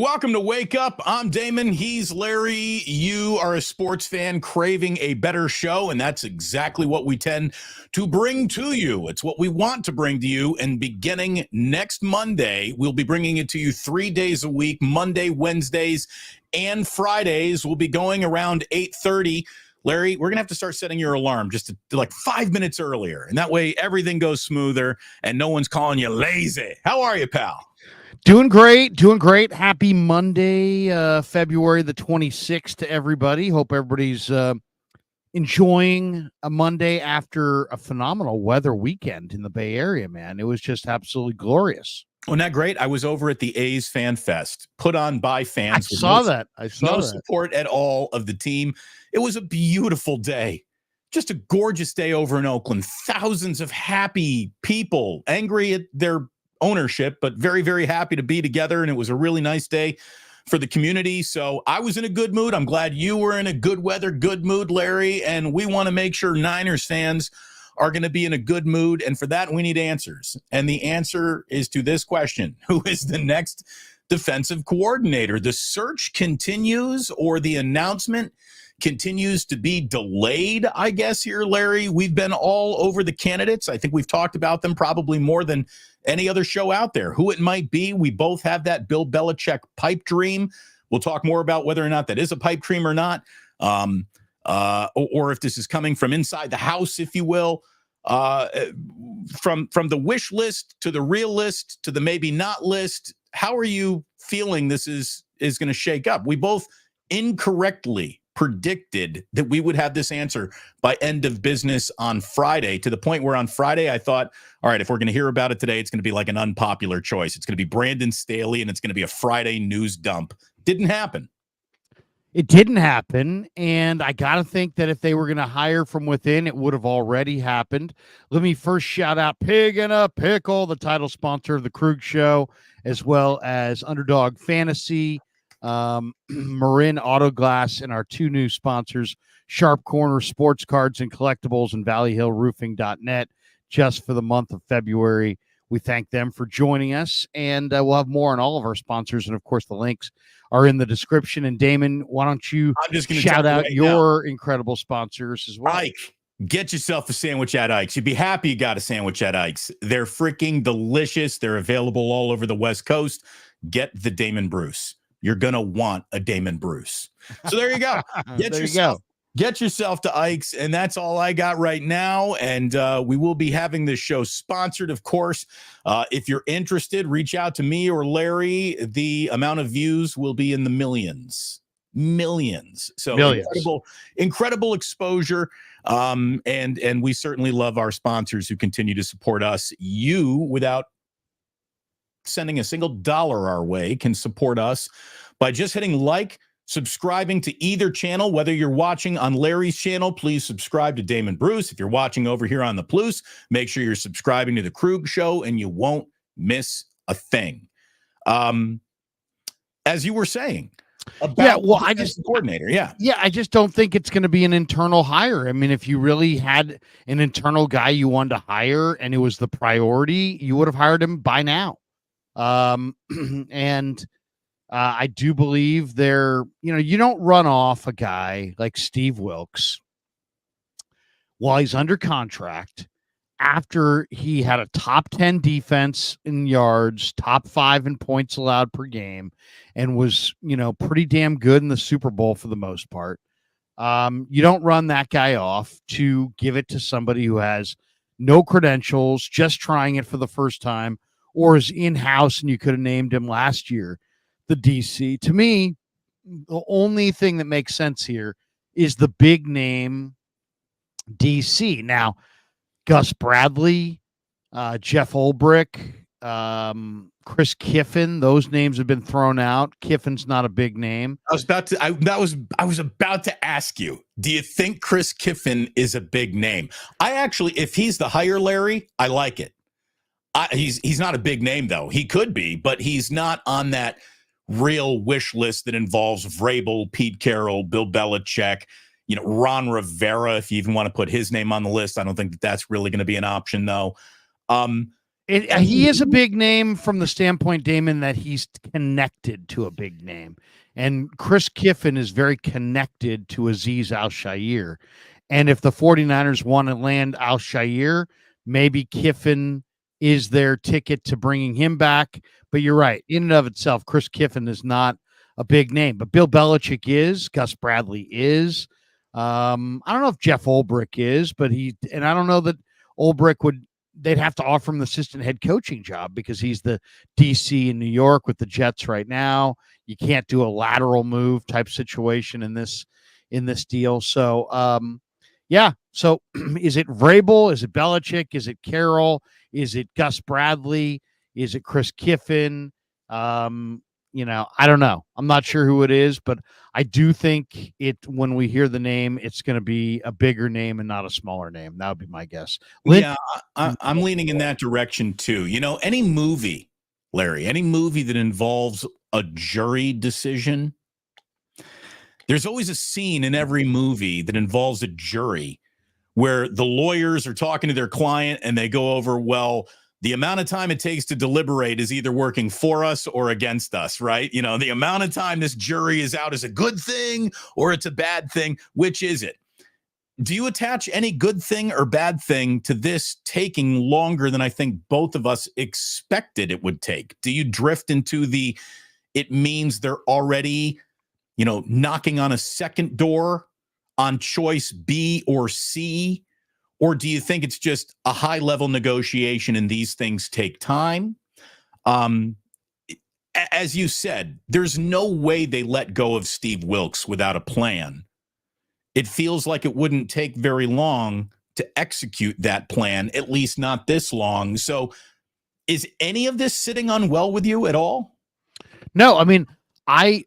Welcome to Wake Up. I'm Damon. He's Larry. You are a sports fan craving a better show, and that's exactly what we tend to bring to you. It's what we want to bring to you, and beginning next Monday, we'll be bringing it to you 3 days a week, Monday, Wednesdays, and Fridays. We'll be going around 8:30. Larry, we're going to have to start setting your alarm just to like 5 minutes earlier, and that way everything goes smoother and no one's calling you lazy. How are you, pal? Doing great. Happy Monday, February the 26th to everybody. Hope everybody's enjoying a Monday after a phenomenal weather weekend in the Bay Area, man. It was just absolutely glorious. Wasn't that great? I was over at the A's Fan Fest, put on by fans. I saw that. No support at all of the team. It was a beautiful day. Just a gorgeous day over in Oakland. Thousands of happy people, angry at their ownership, but very, very happy to be together. And it was a really nice day for the community. So I was in a good mood. I'm glad you were in a good weather, good mood, Larry. And we want to make sure Niners fans are going to be in a good mood. And for that, we need answers. And the answer is to this question: who is the next defensive coordinator? The search continues, or the announcement continues to be delayed, I guess, here, Larry. We've been all over the candidates. I think we've talked about them probably more than any other show out there. Who it might be, we both have that Bill Belichick pipe dream. We'll talk more about whether or not that is a pipe dream or not, or if this is coming from inside the house, if you will. From the wish list to the real list to the maybe not list, how are you feeling this is going to shake up? We both incorrectly predicted that we would have this answer by end of business on Friday, to the point where on Friday I thought, all right, if we're going to hear about it today, it's going to be like an unpopular choice. It's going to be Brandon Staley and it's going to be a Friday news dump. Didn't happen. It didn't happen, and I got to think that if they were going to hire from within, it would have already happened. Let me first shout out Pig in a Pickle, the title sponsor of the Krug Show, as well as Underdog Fantasy, Marin Auto Glass, and our two new sponsors, Sharp Corner Sports Cards and Collectibles and ValleyHillRoofing.net, just for the month of February. We thank them for joining us, and we'll have more on all of our sponsors, and of course the links are in the description. And Damon, why don't you shout out your incredible sponsors as well? Ike, get yourself a sandwich at Ike's. You'd be happy you got a sandwich at Ike's. They're freaking delicious. They're available all over the West Coast. Get the Damon Bruce. You're going to want a Damon Bruce. So there you go. Get yourself to Ike's, and that's all I got right now. And we will be having this show sponsored, of course. If you're interested, reach out to me or Larry. The amount of views will be in the millions. So incredible exposure. And we certainly love our sponsors who continue to support us. You, without sending a single dollar our way, can support us by just hitting like, subscribing to either channel. Whether you're watching on Larry's channel, please subscribe to Damon Bruce. If you're watching over here on the Plus, make sure you're subscribing to the Krug Show, and you won't miss a thing. As you were saying about I just coordinator. I just don't think it's going to be an internal hire. I mean, if you really had an internal guy you wanted to hire and it was the priority, you would have hired him by now. I do believe you don't run off a guy like Steve Wilkes while he's under contract after he had a top 10 defense in yards, top 5 in points allowed per game, and was, pretty damn good in the Super Bowl for the most part. You don't run that guy off to give it to somebody who has no credentials, just trying it for the first time, or is in-house and you could have named him last year the DC. To me, the only thing that makes sense here is the big name DC. Now, Gus Bradley, Jeff Ulbrich, Chris Kiffin, those names have been thrown out. Kiffin's not a big name. I was about to ask you, do you think Chris Kiffin is a big name? I actually, if he's the hire, Larry, I like it. He's not a big name, though. He could be, but he's not on that real wish list that involves Vrabel, Pete Carroll, Bill Belichick, Ron Rivera, if you even want to put his name on the list. I don't think that's really going to be an option, though. He is a big name from the standpoint, Damon, that he's connected to a big name. And Chris Kiffin is very connected to Azeez Al-Shaair. And if the 49ers want to land Al-Shaair, maybe Kiffin is their ticket to bringing him back. But you're right. In and of itself, Chris Kiffin is not a big name. But Bill Belichick is. Gus Bradley is. I don't know if Jeff Ulbrich is, but and I don't know that Ulbrich they'd have to offer him the assistant head coaching job because he's the DC in New York with the Jets right now. You can't do a lateral move type situation in this deal. So, yeah. So is it Vrabel? Is it Belichick? Is it Carroll? Is it Gus Bradley? Is it Chris Kiffin? I don't know. I'm not sure who it is, but I do think when we hear the name, it's going to be a bigger name and not a smaller name. That would be my guess. Yeah, I'm leaning in that direction too. Any movie, Larry, any movie that involves a jury decision, there's always a scene in every movie that involves a jury where the lawyers are talking to their client and they go over, well, the amount of time it takes to deliberate is either working for us or against us, right? The amount of time this jury is out is a good thing or it's a bad thing. Which is it? Do you attach any good thing or bad thing to this taking longer than I think both of us expected it would take? Do you drift into it means they're already, knocking on a second door on choice B or C? Or do you think it's just a high-level negotiation and these things take time? As you said, there's no way they let go of Steve Wilks without a plan. It feels like it wouldn't take very long to execute that plan, at least not this long. So is any of this sitting on well with you at all? No, I mean, I've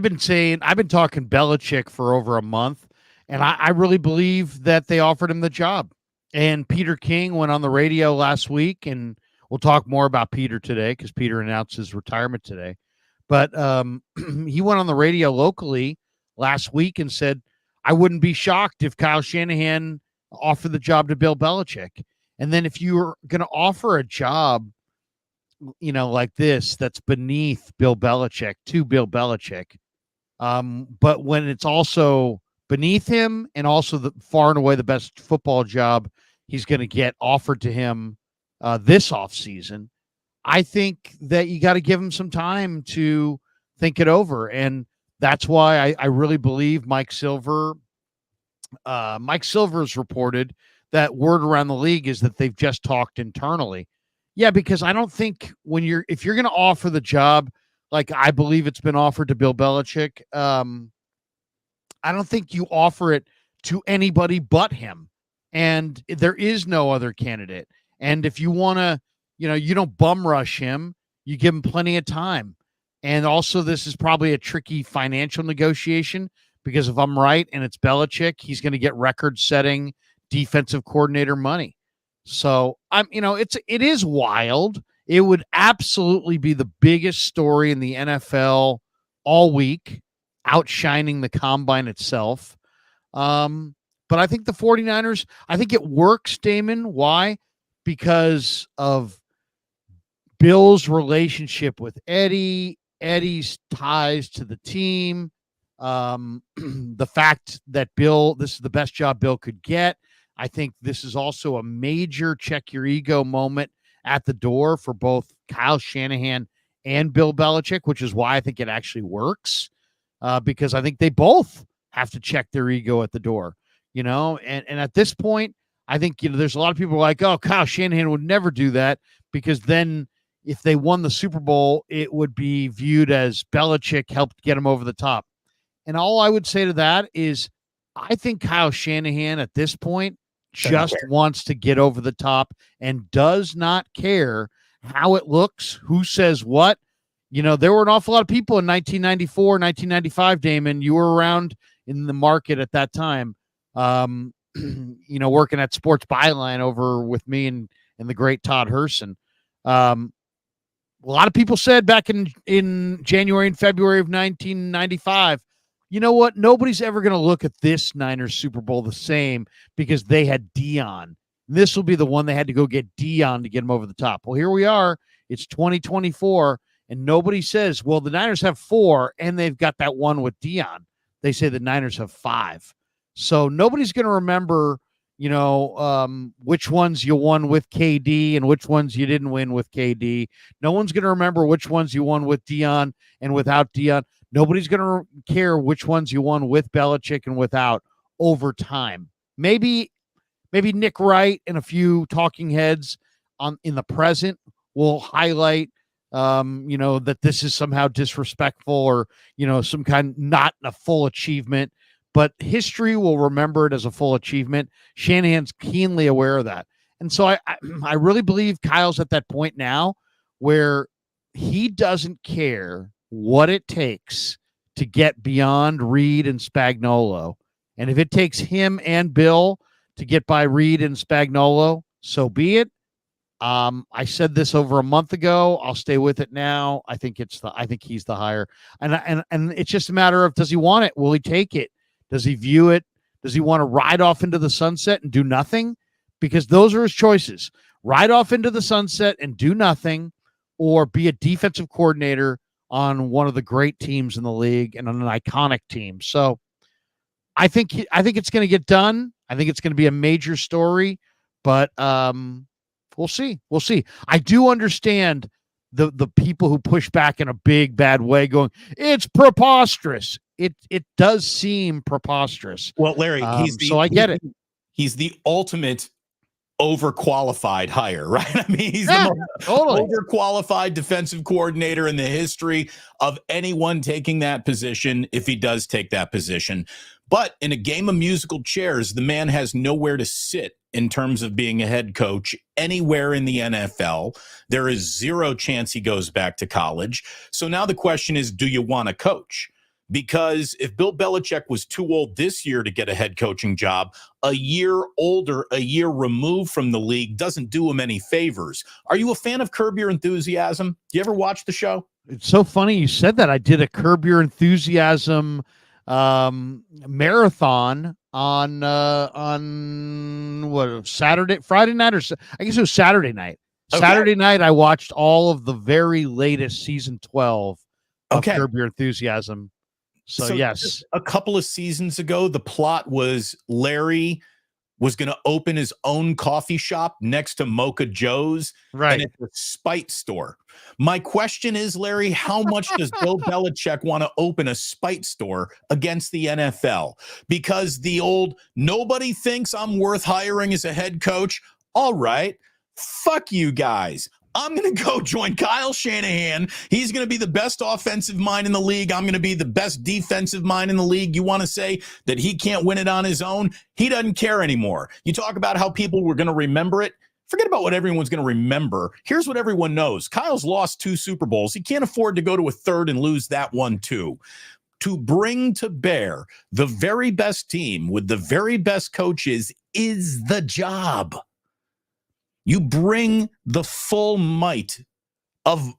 been talking Belichick for over a month. And I really believe that they offered him the job. And Peter King went on the radio last week, and we'll talk more about Peter today because Peter announced his retirement today. But he went on the radio locally last week and said, I wouldn't be shocked if Kyle Shanahan offered the job to Bill Belichick. And then if you're going to offer a job, like this, that's beneath Bill Belichick to Bill Belichick, but when it's also beneath him and also the far and away the best football job he's going to get offered to him this offseason, I think that you got to give him some time to think it over. And that's why I really believe Mike Silver's reported that word around the league is that they've just talked internally. Yeah, because I don't think if you're going to offer the job, like I believe it's been offered to Bill Belichick, I don't think you offer it to anybody but him. And there is no other candidate. And if you want to, you don't bum rush him, you give him plenty of time. And also, this is probably a tricky financial negotiation because if I'm right and it's Belichick, he's going to get record-setting defensive coordinator money. So it is wild. It would absolutely be the biggest story in the NFL all week, outshining the combine itself. But I think the 49ers, I think it works, Damon. Why? Because of Bill's relationship with Eddie's ties to the team, the fact that this is the best job Bill could get. I think this is also a major check your ego moment at the door for both Kyle Shanahan and Bill Belichick, which is why I think it actually works, because I think they both have to check their ego at the door, and at this point, I think, there's a lot of people like, oh, Kyle Shanahan would never do that because then if they won the Super Bowl, it would be viewed as Belichick helped get him over the top. And all I would say to that is I think Kyle Shanahan at this point just wants to get over the top and does not care how it looks, who says what. There were an awful lot of people in 1994, 1995, Damon. You were around in the market at that time, working at Sports Byline over with me and the great Todd Herson. A lot of people said back in January and February of 1995, you know what? Nobody's ever going to look at this Niners Super Bowl the same because they had Dion. This will be the one they had to go get Dion to get him over the top. Well, here we are. It's 2024, and nobody says, well, the Niners have 4, and they've got that one with Dion. They say the Niners have 5. So nobody's going to remember, which ones you won with KD and which ones you didn't win with KD. No one's going to remember which ones you won with Dion and without Dion. Nobody's going to care which ones you won with Belichick and without over time. Maybe Nick Wright and a few talking heads in the present will highlight, that this is somehow disrespectful or, some kind, not a full achievement, but history will remember it as a full achievement. Shanahan's keenly aware of that. And so I really believe Kyle's at that point now where he doesn't care what it takes to get beyond Reed and Spagnuolo. And if it takes him and Bill to get by Reed and Spagnuolo, so be it. I said this over a month ago. I'll stay with it now. I think he's the hire. And it's just a matter of, does he want it? Will he take it? Does he view it? Does he want to ride off into the sunset and do nothing? Because those are his choices. Ride off into the sunset and do nothing, or be a defensive coordinator on one of the great teams in the league and on an iconic team. So I think it's going to get done. I think it's going to be a major story, but we'll see. We'll see. I do understand the people who push back in a big bad way, going, it's preposterous. It does seem preposterous. Well, Larry, I get it. He's the ultimate overqualified hire, right? I mean, he's the most totally overqualified defensive coordinator in the history of anyone taking that position, if he does take that position. But in a game of musical chairs, the man has nowhere to sit in terms of being a head coach anywhere in the NFL. There is zero chance he goes back to college. So now the question is, do you want to coach? Because if Bill Belichick was too old this year to get a head coaching job, a year older, a year removed from the league doesn't do him any favors. Are you a fan of Curb Your Enthusiasm? Do you ever watch the show? It's so funny you said that. I did a Curb Your Enthusiasm marathon on what, Friday night, or I guess it was Saturday night. Okay. Saturday night, I watched all of the very latest season 12 of Curb Your Enthusiasm. So yes, a couple of seasons ago, the plot was Larry was going to open his own coffee shop next to Mocha Joe's, right? And it's a spite store. My question is, Larry, how much does Bill Belichick want to open a spite store against the NFL? Because the old, nobody thinks I'm worth hiring as a head coach. All right, fuck you guys. I'm going to go join Kyle Shanahan. He's going to be the best offensive mind in the league. I'm going to be the best defensive mind in the league. You want to say that he can't win it on his own? He doesn't care anymore. You talk about how people were going to remember it. Forget about what everyone's going to remember. Here's what everyone knows. Kyle's lost 2 Super Bowls. He can't afford to go to a third and lose that one too. To bring to bear the very best team with the very best coaches is the job. You bring the full might of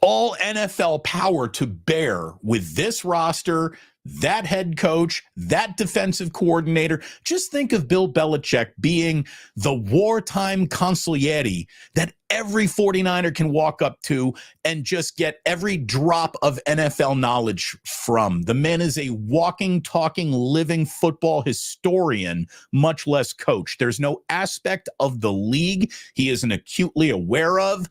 all NFL power to bear with this roster, that head coach, that defensive coordinator. Just think of Bill Belichick being the wartime consigliere that every 49er can walk up to and just get every drop of NFL knowledge from. The man is a walking, talking, living football historian, much less coach. There's no aspect of the league he isn't acutely aware of.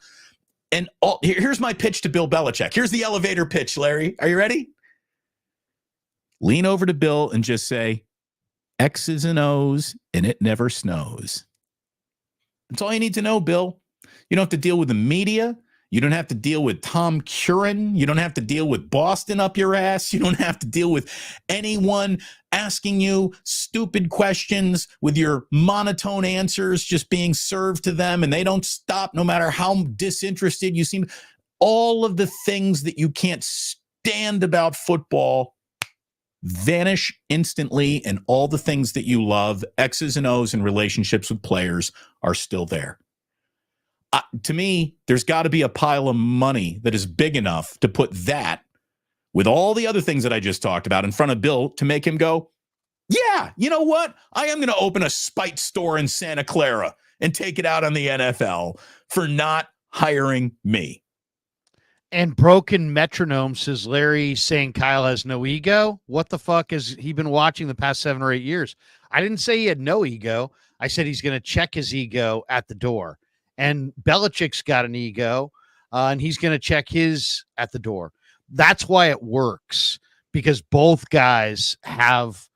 And here's my pitch to Bill Belichick. Here's the elevator pitch, Larry. Are you ready? Lean over to Bill and just say, X's and O's, and it never snows. That's all you need to know, Bill. You don't have to deal with the media. You don't have to deal with Tom Curran. You don't have to deal with Boston up your ass. You don't have to deal with anyone asking you stupid questions with your monotone answers just being served to them, and they don't stop no matter how disinterested you seem. All of the things that you can't stand about football vanish instantly, and all the things that you love, X's and O's and relationships with players, are still there. To me, there's got to be a pile of money that is big enough to put that with all the other things that I just talked about in front of Bill to make him go, Yeah, you know what? I am going to open a spite store in Santa Clara and take it out on the NFL for not hiring me. And broken metronome, says Larry, saying Kyle has no ego. What the fuck has he been watching the past 7 or 8 years? I didn't say he had no ego. I said he's going to check his ego at the door. And Belichick's got an ego, and he's going to check his at the door. That's why it works, because both guys have,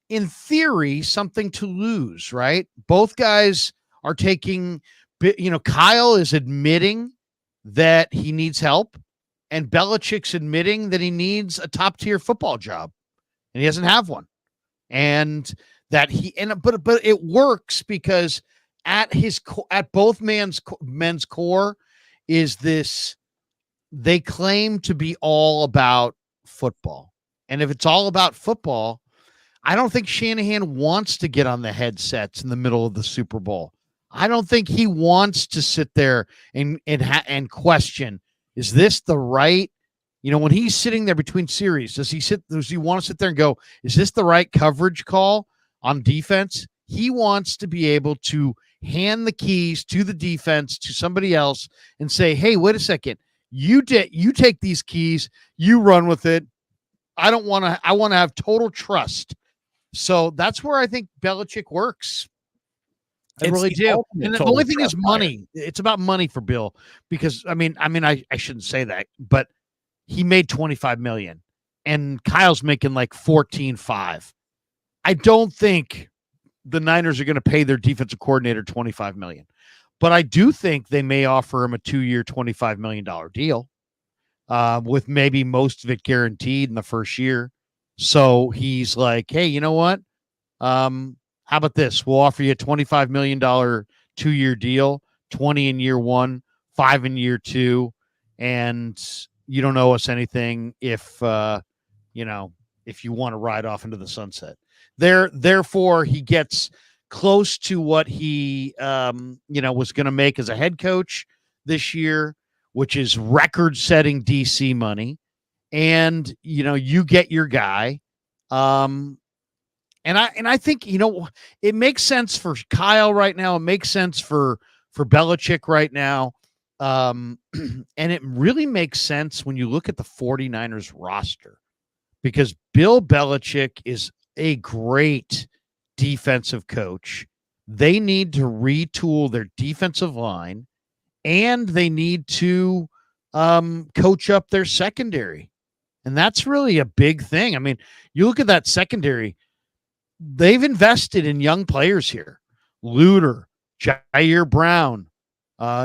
in theory, something to lose, right? Both guys are taking, Kyle is admitting that he needs help, and Belichick's admitting that he needs a top tier football job, and he doesn't have one. And that but it works because at both men's core is this, they claim to be all about football. And if it's all about football, I don't think Shanahan wants to get on the headsets in the middle of the Super Bowl. I don't think he wants to sit there and question, is this the right, when he's sitting there between series, does he want to sit there and go, is this the right coverage call on defense? He wants to be able to hand the keys to the defense to somebody else and say, hey, wait a second. You take these keys, you run with it. I want to have total trust. So that's where I think Belichick works. I really do. And the only thing is money. It's about money for Bill, because I shouldn't say that, but he made $25 million and Kyle's making like $14.5. I don't think the Niners are going to pay their defensive coordinator $25 million, but I do think they may offer him a 2-year, $25 million deal, with maybe most of it guaranteed in the first year. So he's like, hey, you know what? How about this? We'll offer you a $25 million 2-year deal, 20 in year 1, 5 in year 2. And you don't owe us anything if you want to ride off into the sunset. Therefore, he gets close to what he, was going to make as a head coach this year, which is record-setting DC money. And, you get your guy. And I think, it makes sense for Kyle right now. It makes sense for Belichick right now. And it really makes sense when you look at the 49ers roster, because Bill Belichick is a great defensive coach. They need to retool their defensive line, and they need to coach up their secondary. And that's really a big thing. I mean, you look at that secondary, they've invested in young players here. Luter, Jair Brown,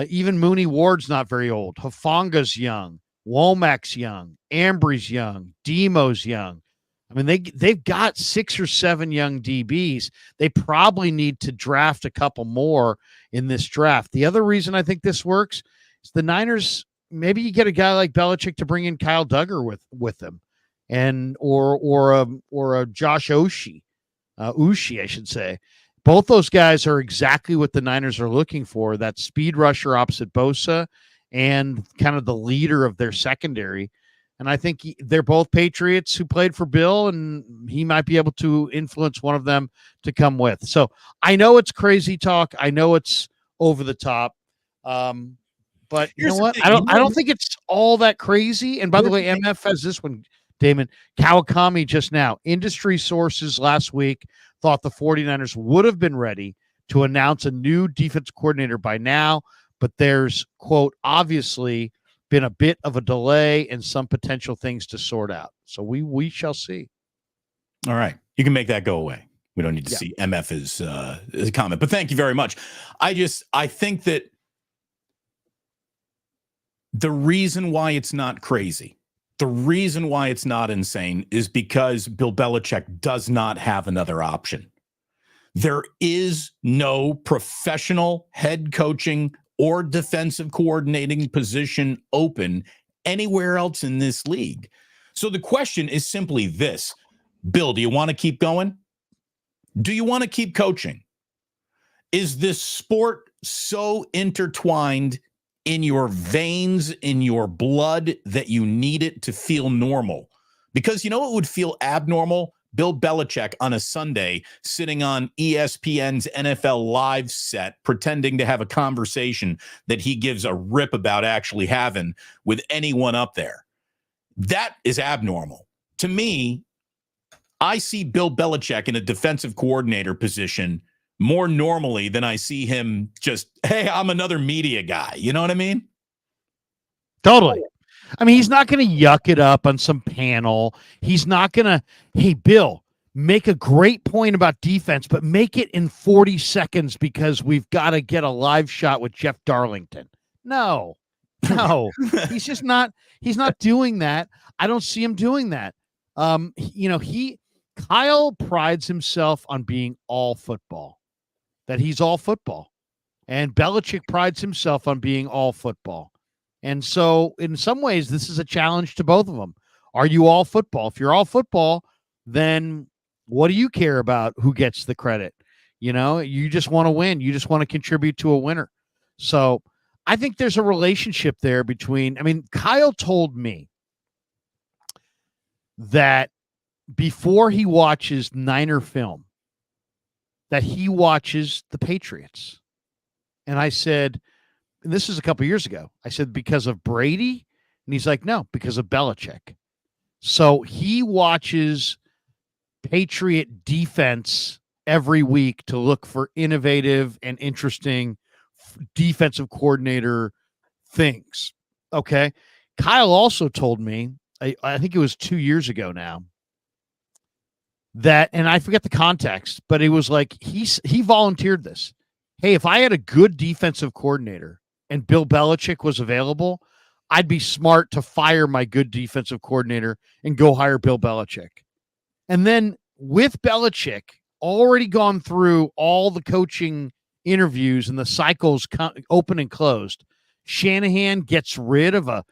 even Mooney Ward's not very old. Hafanga's young. Womack's young. Ambry's young. Demo's young. I mean, they've got 6 or 7 young DBs. They probably need to draft a couple more in this draft. The other reason I think this works is the Niners, maybe you get a guy like Belichick to bring in Kyle Duggar with them, and or a Josh Oshie, I should say. Both those guys are exactly what the Niners are looking for, that speed rusher opposite Bosa and kind of the leader of their secondary. And I think they're both Patriots who played for Bill, and he might be able to influence one of them to come with. So I know it's crazy talk. I know it's over the top. But you know what? I don't think it's all that crazy. And by the way, MF has this one, Damon. Kawakami just now. Industry sources last week thought the 49ers would have been ready to announce a new defense coordinator by now, but there's, quote, obviously been a bit of a delay and some potential things to sort out. So we shall see. All right. You can make that go away. We don't need to see MF's comment, but thank you very much. I think that the reason why it's not crazy, the reason why it's not insane is because Bill Belichick does not have another option. There is no professional head coaching or defensive coordinating position open anywhere else in this league. So the question is simply this: Bill, do you want to keep going? Do you want to keep coaching? Is this sport so intertwined in your veins, in your blood, that you need it to feel normal? Because you know it would feel abnormal Bill Belichick on a Sunday sitting on ESPN's NFL Live set, pretending to have a conversation that he gives a rip about actually having with anyone up there. That is abnormal. To me, I see Bill Belichick in a defensive coordinator position more normally than I see him just, hey, I'm another media guy. You know what I mean? Totally. I mean, he's not going to yuck it up on some panel. He's not going to, hey, Bill, make a great point about defense, but make it in 40 seconds because we've got to get a live shot with Jeff Darlington. No, he's just not, he's not doing that. I don't see him doing that. Kyle prides himself on being all football, that he's all football. And Belichick prides himself on being all football. And so in some ways, this is a challenge to both of them. Are you all football? If you're all football, then what do you care about who gets the credit? You just want to win. You just want to contribute to a winner. So I think there's a relationship there Kyle told me that before he watches Niner film, that he watches the Patriots. And I said, and this is a couple years ago, I said, because of Brady? And he's like, no, because of Belichick. So he watches Patriot defense every week to look for innovative and interesting defensive coordinator things. Okay. Kyle also told me, I think it was 2 years ago now, that, and I forget the context, but it was like he volunteered this. Hey, if I had a good defensive coordinator and Bill Belichick was available, I'd be smart to fire my good defensive coordinator and go hire Bill Belichick. And then with Belichick already gone through all the coaching interviews and the cycles open and closed, Shanahan gets rid of a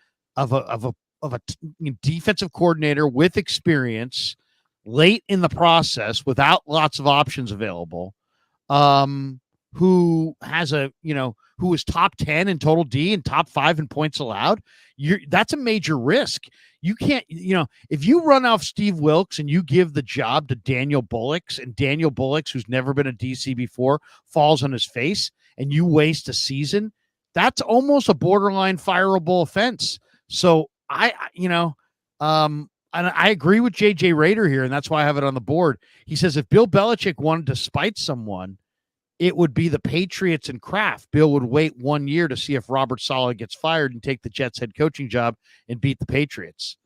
defensive coordinator with experience late in the process without lots of options available, who has who is top 10 in total D and top 5 in points allowed. That's a major risk. You can't, if you run off Steve Wilks and you give the job to Daniel Bullocks, and Daniel Bullocks, who's never been a DC before, falls on his face, and you waste a season, that's almost a borderline fireable offense. So and I agree with JJ Rader here, and that's why I have it on the board. He says if Bill Belichick wanted to spite someone, it would be the Patriots and Kraft. Bill would wait 1 year to see if Robert Saleh gets fired and take the Jets head coaching job and beat the Patriots.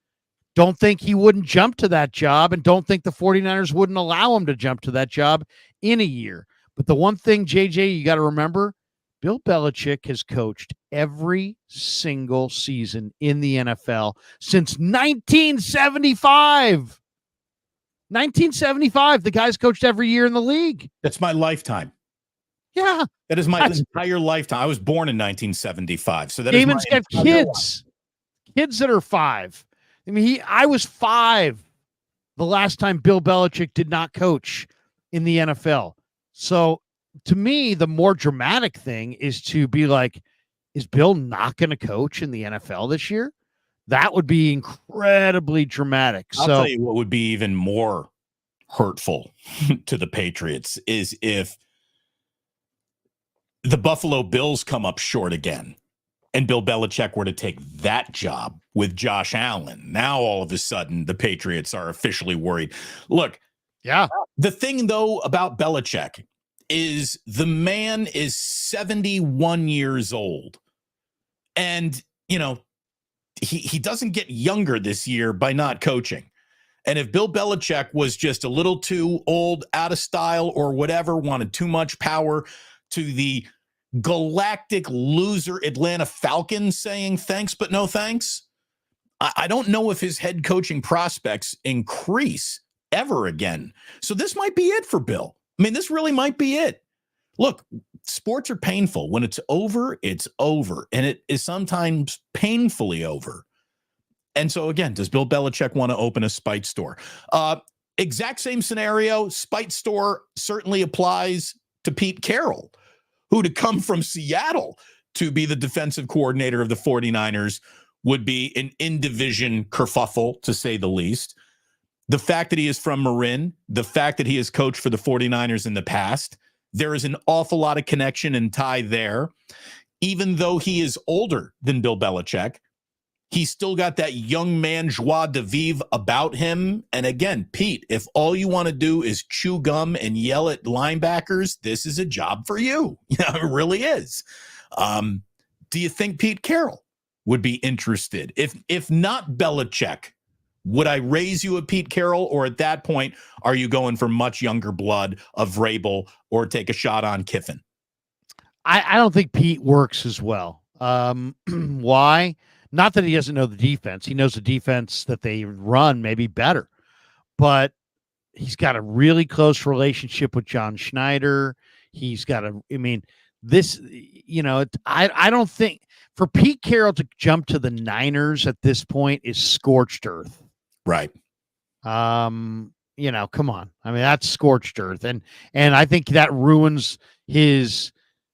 Don't think he wouldn't jump to that job, and don't think the 49ers wouldn't allow him to jump to that job in a year. But the one thing, JJ, you got to remember, Bill Belichick has coached every single season in the NFL since 1975. 1975, the guy's coached every year in the league. That's my lifetime. Yeah. That is my entire lifetime. I was born in 1975. So that Damon's got kids that are 5. I mean, I was 5 the last time Bill Belichick did not coach in the NFL. So to me, the more dramatic thing is to be like, is Bill not going to coach in the NFL this year? That would be incredibly dramatic. I'll tell you what would be even more hurtful to the Patriots is if the Buffalo Bills come up short again and Bill Belichick were to take that job with Josh Allen. Now, all of a sudden, the Patriots are officially worried. Look, yeah. The thing, though, about Belichick is the man is 71 years old. And, he doesn't get younger this year by not coaching. And if Bill Belichick was just a little too old, out of style, or whatever, wanted too much power to the galactic loser Atlanta Falcons saying thanks but no thanks, I don't know if his head coaching prospects increase ever again. So this might be it for Bill. I mean, this really might be it. Look, sports are painful. When it's over, it's over. And it is sometimes painfully over. And so, again, does Bill Belichick want to open a spite store? Exact same scenario. Spite store certainly applies to Pete Carroll, who to come from Seattle to be the defensive coordinator of the 49ers would be an in-division kerfuffle, to say the least. the fact that he is from Marin, the fact that he has coached for the 49ers in the past, there is an awful lot of connection and tie there. Even though he is older than Bill Belichick, he's still got that young man joie de vivre about him. And again, Pete, if all you want to do is chew gum and yell at linebackers, this is a job for you. Yeah, it really is. Do you think Pete Carroll would be interested? If not Belichick, would I raise you a Pete Carroll, or at that point, are you going for much younger blood of Vrabel or take a shot on Kiffin? I don't think Pete works as well. Why? Not that he doesn't know the defense. He knows the defense that they run maybe better, but he's got a really close relationship with John Schneider. He's got I don't think for Pete Carroll to jump to the Niners at this point is scorched earth. Right. Come on. I mean, that's scorched earth. And I think that ruins his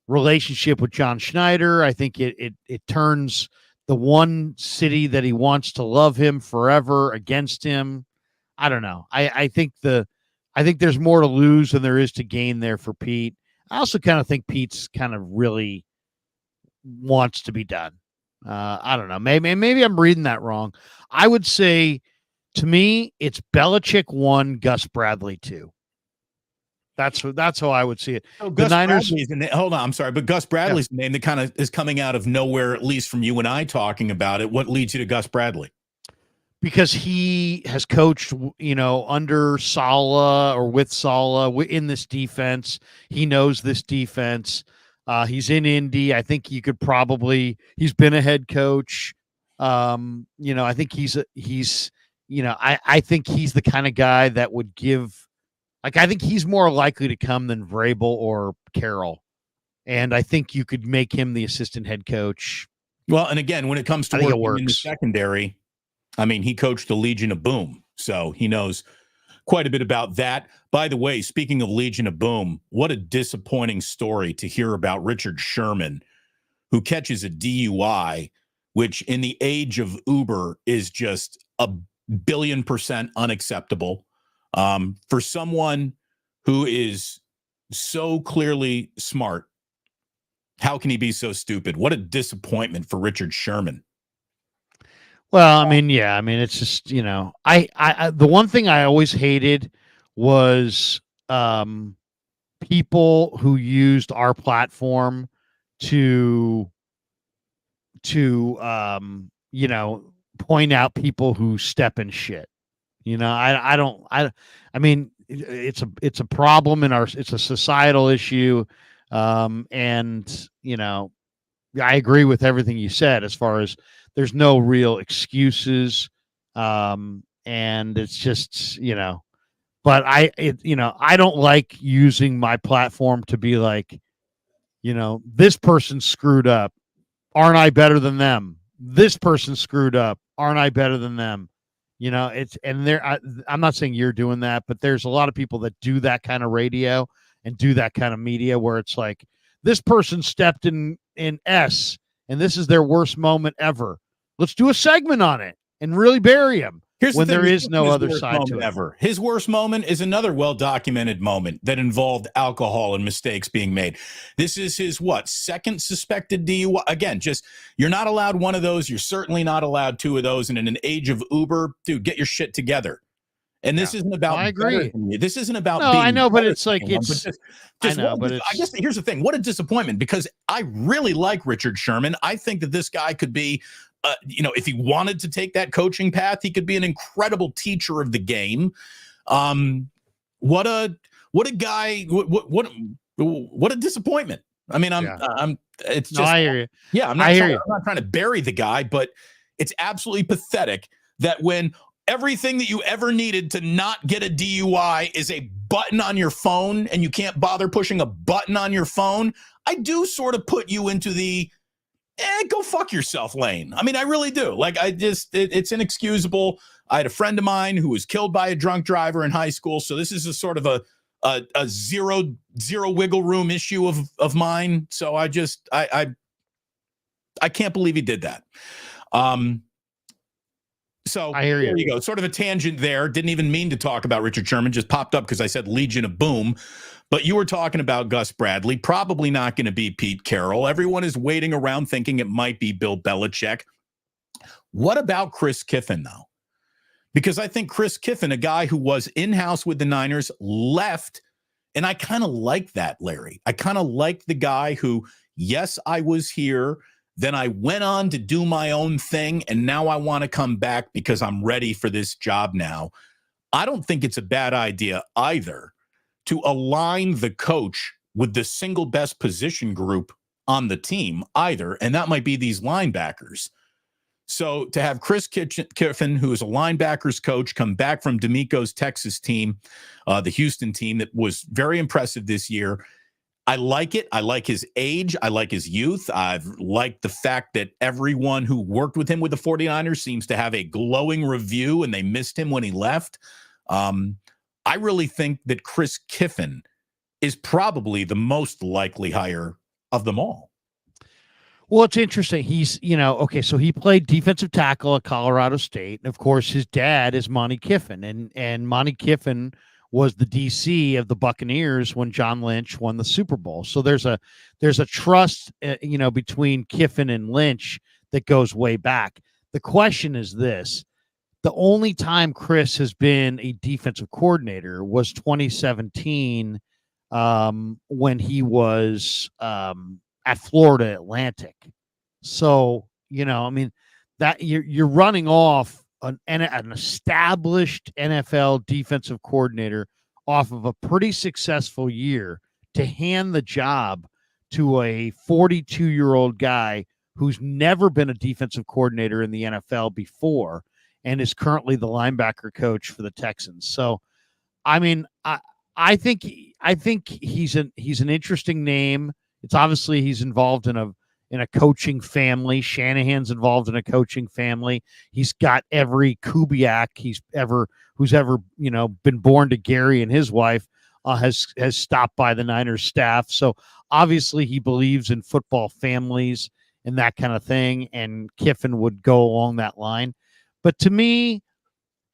relationship with John Schneider. I think it turns the one city that he wants to love him forever against him. I don't know. I think there's more to lose than there is to gain there for Pete. I also kind of think Pete's kind of really wants to be done. I don't know. Maybe I'm reading that wrong. I would say, to me, it's Belichick 1, Gus Bradley 2. That's how I would see it. Oh, the Niners. Hold on, I'm sorry, but Gus Bradley's name that kind of is coming out of nowhere, at least from you and I talking about it. What leads you to Gus Bradley? Because he has coached, under Saleh or with Saleh in this defense. He knows this defense. He's in Indy. I think he's been a head coach. I think I think he's the kind of guy that would give. I think he's more likely to come than Vrabel or Carroll. And I think you could make him the assistant head coach. Well, and again, when it comes to working in the secondary, I mean, he coached the Legion of Boom, so he knows quite a bit about that. By the way, speaking of Legion of Boom, what a disappointing story to hear about Richard Sherman, who catches a DUI, which in the age of Uber is just 1,000,000,000% unacceptable. For someone who is so clearly smart, how can he be so stupid? What a disappointment for Richard Sherman. Well, it's just, I the one thing I always hated was people who used our platform to point out people who step in shit. It's a problem it's a societal issue. And I agree with everything you said as far as there's no real excuses. And it's just, but I don't like using my platform to be like, this person screwed up. Aren't I better than them? This person screwed up. Aren't I better than them? I'm not saying you're doing that, but there's a lot of people that do that kind of radio and do that kind of media where it's like, this person stepped in S and this is their worst moment ever. Let's do a segment on it and really bury him. When there is no other side to it. Ever. His worst moment is another well-documented moment that involved alcohol and mistakes being made. This is his, second suspected DUI? Again, you're not allowed one of those. You're certainly not allowed two of those. And in an age of Uber, dude, get your shit together. And this isn't about. I agree. This isn't about. No, being I know, but it's like I guess here's the thing. What a disappointment, because I really like Richard Sherman. I think that this guy could be. If he wanted to take that coaching path, he could be an incredible teacher of the game. What a guy! What a disappointment. I mean, it's just. I hear you. Yeah, I'm not trying to bury the guy, but it's absolutely pathetic that when everything that you ever needed to not get a DUI is a button on your phone, and you can't bother pushing a button on your phone, I do sort of put you into the. Go fuck yourself lane. I mean, I really do. Like, it's inexcusable. I had a friend of mine who was killed by a drunk driver in high school. So this is a sort of a zero wiggle room issue of mine. So I can't believe he did that. So I hear you. there you go. Sort of a tangent there. Didn't even mean to talk about Richard Sherman. Just popped up because I said Legion of Boom. But you were talking about Gus Bradley. Probably not going to be Pete Carroll. Everyone is waiting around thinking it might be Bill Belichick. What about Chris Kiffin, though? Because I think Chris Kiffin, a guy who was in-house with the Niners, left. And I kind of like that, Larry. I kind of like the guy who, yes, I was here. Then I went on to do my own thing, and now I want to come back because I'm ready for this job now. I don't think it's a bad idea either to align the coach with the single best position group on the team either, and that might be these linebackers. So to have Chris Kiffin, who is a linebackers coach, come back from D'Amico's Texas team, the Houston team that was very impressive this year, I like it. I like his age. I like his youth. I've liked the fact that everyone who worked with him with the 49ers seems to have a glowing review, and they missed him when he left. I really think that Chris Kiffin is probably the most likely hire of them all. Well, it's interesting. He's, okay, so he played defensive tackle at Colorado State. And of course, his dad is Monty Kiffin. And Monty Kiffin was the DC of the Buccaneers when John Lynch won the Super Bowl. So there's a trust, between Kiffin and Lynch that goes way back. The question is this: the only time Chris has been a defensive coordinator was 2017, when he was at Florida Atlantic. So that you're running off an established NFL defensive coordinator off of a pretty successful year to hand the job to a 42-year-old guy who's never been a defensive coordinator in the NFL before and is currently the linebacker coach for the Texans. So, I think he's an interesting name. It's obviously he's involved in a coaching family. Shanahan's involved in a coaching family. He's got every Kubiak who's ever been born to Gary and his wife has stopped by the Niners staff. So obviously he believes in football families and that kind of thing. And Kiffin would go along that line. But to me,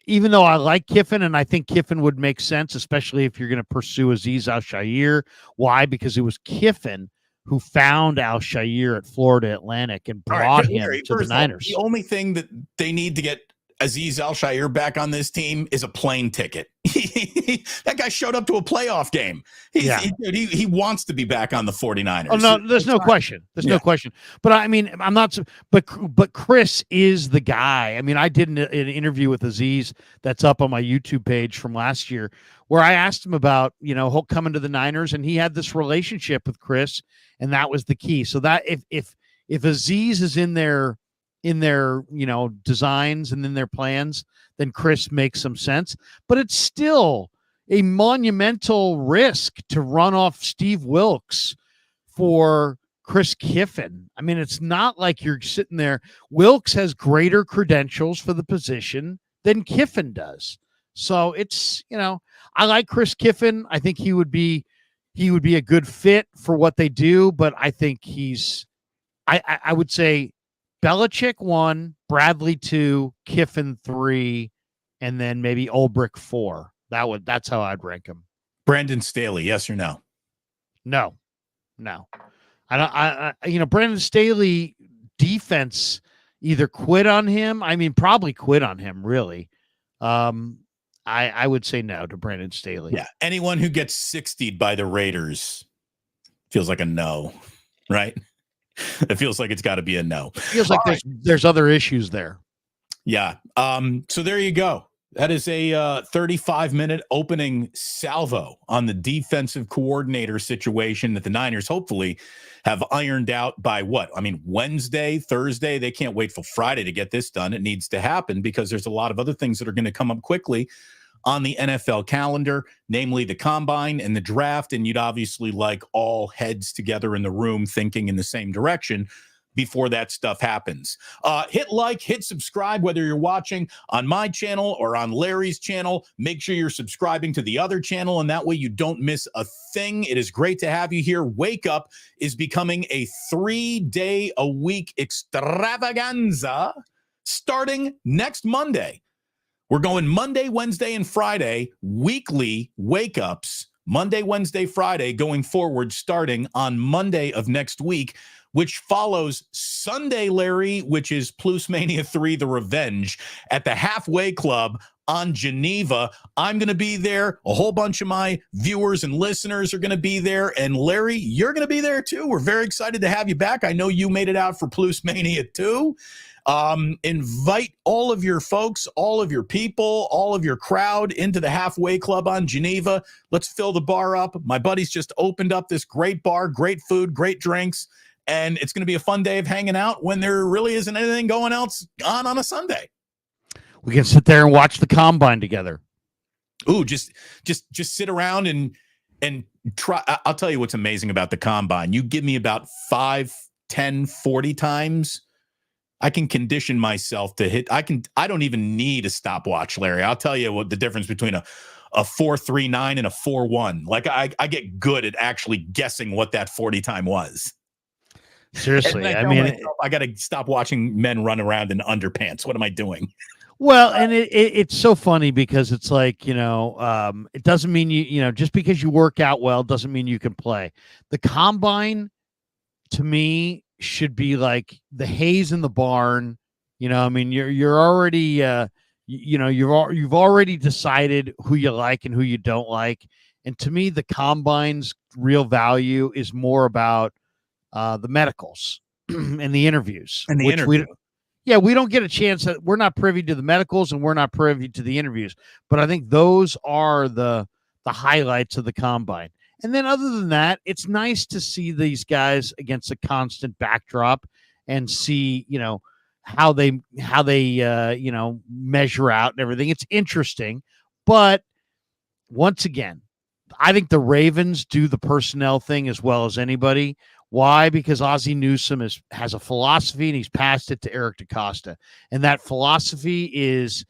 even though I like Kiffin and I think Kiffin would make sense, especially if you're going to pursue Azeez Al-Shaair. Why? Because it was Kiffin who found Al-Shaair at Florida Atlantic and brought him to the Niners. The only thing that they need to get Azeez Al-Shaair back on this team is a plane ticket. That guy showed up to a playoff game. He wants to be back on the 49ers. Oh, no, there's no question. There's no question. But I'm not. But Chris is the guy. I did an interview with Azeez that's up on my YouTube page from last year, where I asked him about Hulk coming to the Niners, and he had this relationship with Chris, and that was the key. So that if Azeez is in their designs and in their plans, then Chris makes some sense. But it's still a monumental risk to run off Steve Wilks for Chris Kiffin. It's not like you're sitting there. Wilks has greater credentials for the position than Kiffin does. So it's, I like Chris Kiffin. I think he would be a good fit for what they do, but I think I would say Belichick 1, Bradley 2, Kiffin 3, and then maybe Ulbrich 4. That's how I'd rank him. Brandon Staley, yes or no? No. I Brandon Staley defense either quit on him. Probably quit on him, really. I would say no to Brandon Staley. Yeah. Anyone who gets 60'd by the Raiders feels like a no, right? It feels like it's got to be a no. It feels like there's other issues there. Yeah. So there you go. That is a 35-minute opening salvo on the defensive coordinator situation that the Niners hopefully have ironed out by Wednesday, Thursday. They can't wait till Friday to get this done. It needs to happen because there's a lot of other things that are going to come up quickly on the NFL calendar, namely the combine and the draft. And you'd obviously like all heads together in the room thinking in the same direction before that stuff happens. Hit like, hit subscribe, whether you're watching on my channel or on Larry's channel. Make sure you're subscribing to the other channel, and that way you don't miss a thing. It is great to have you here. Wake Up is becoming a 3-day-a-week extravaganza starting next Monday. We're going Monday, Wednesday, and Friday, weekly wake-ups, Monday, Wednesday, Friday, going forward, starting on Monday of next week, which follows Sunday, Larry, which is Plus Mania 3, The Revenge, at the Halfway Club on Geneva. I'm going to be there. A whole bunch of my viewers and listeners are going to be there. And Larry, you're going to be there too. We're very excited to have you back. I know you made it out for Plus Mania 2. Invite all of your folks, all of your people, all of your crowd into the Halfway Club on Geneva. Let's fill the bar up. My buddies just opened up this great bar, great food, great drinks, and it's going to be a fun day of hanging out when there really isn't anything going else on a Sunday. We can sit there and watch the combine together. Ooh, just sit around and try. I'll tell you what's amazing about the combine. You give me about 5, 10, 40 times, I can condition myself to hit. I don't even need a stopwatch, Larry. I'll tell you what the difference between a 4.39 and a 4.1. Like I get good at actually guessing what that 40 time was. Seriously, I mean, I got to stop watching men run around in underpants. What am I doing? Well, and it's so funny because it's like, it doesn't mean just because you work out well doesn't mean you can play. The combine, to me, should be like the haze in the barn. I mean, you're already, you've already decided who you like and who you don't like. And to me, the combine's real value is more about the medicals and the interviews. And the interview. We don't get a chance. We're not privy to the medicals and we're not privy to the interviews. But I think those are the highlights of the combine. And then other than that, it's nice to see these guys against a constant backdrop and see, how they measure out and everything. It's interesting. But once again, I think the Ravens do the personnel thing as well as anybody. Why? Because Ozzie Newsome has a philosophy and he's passed it to Eric DaCosta. And that philosophy is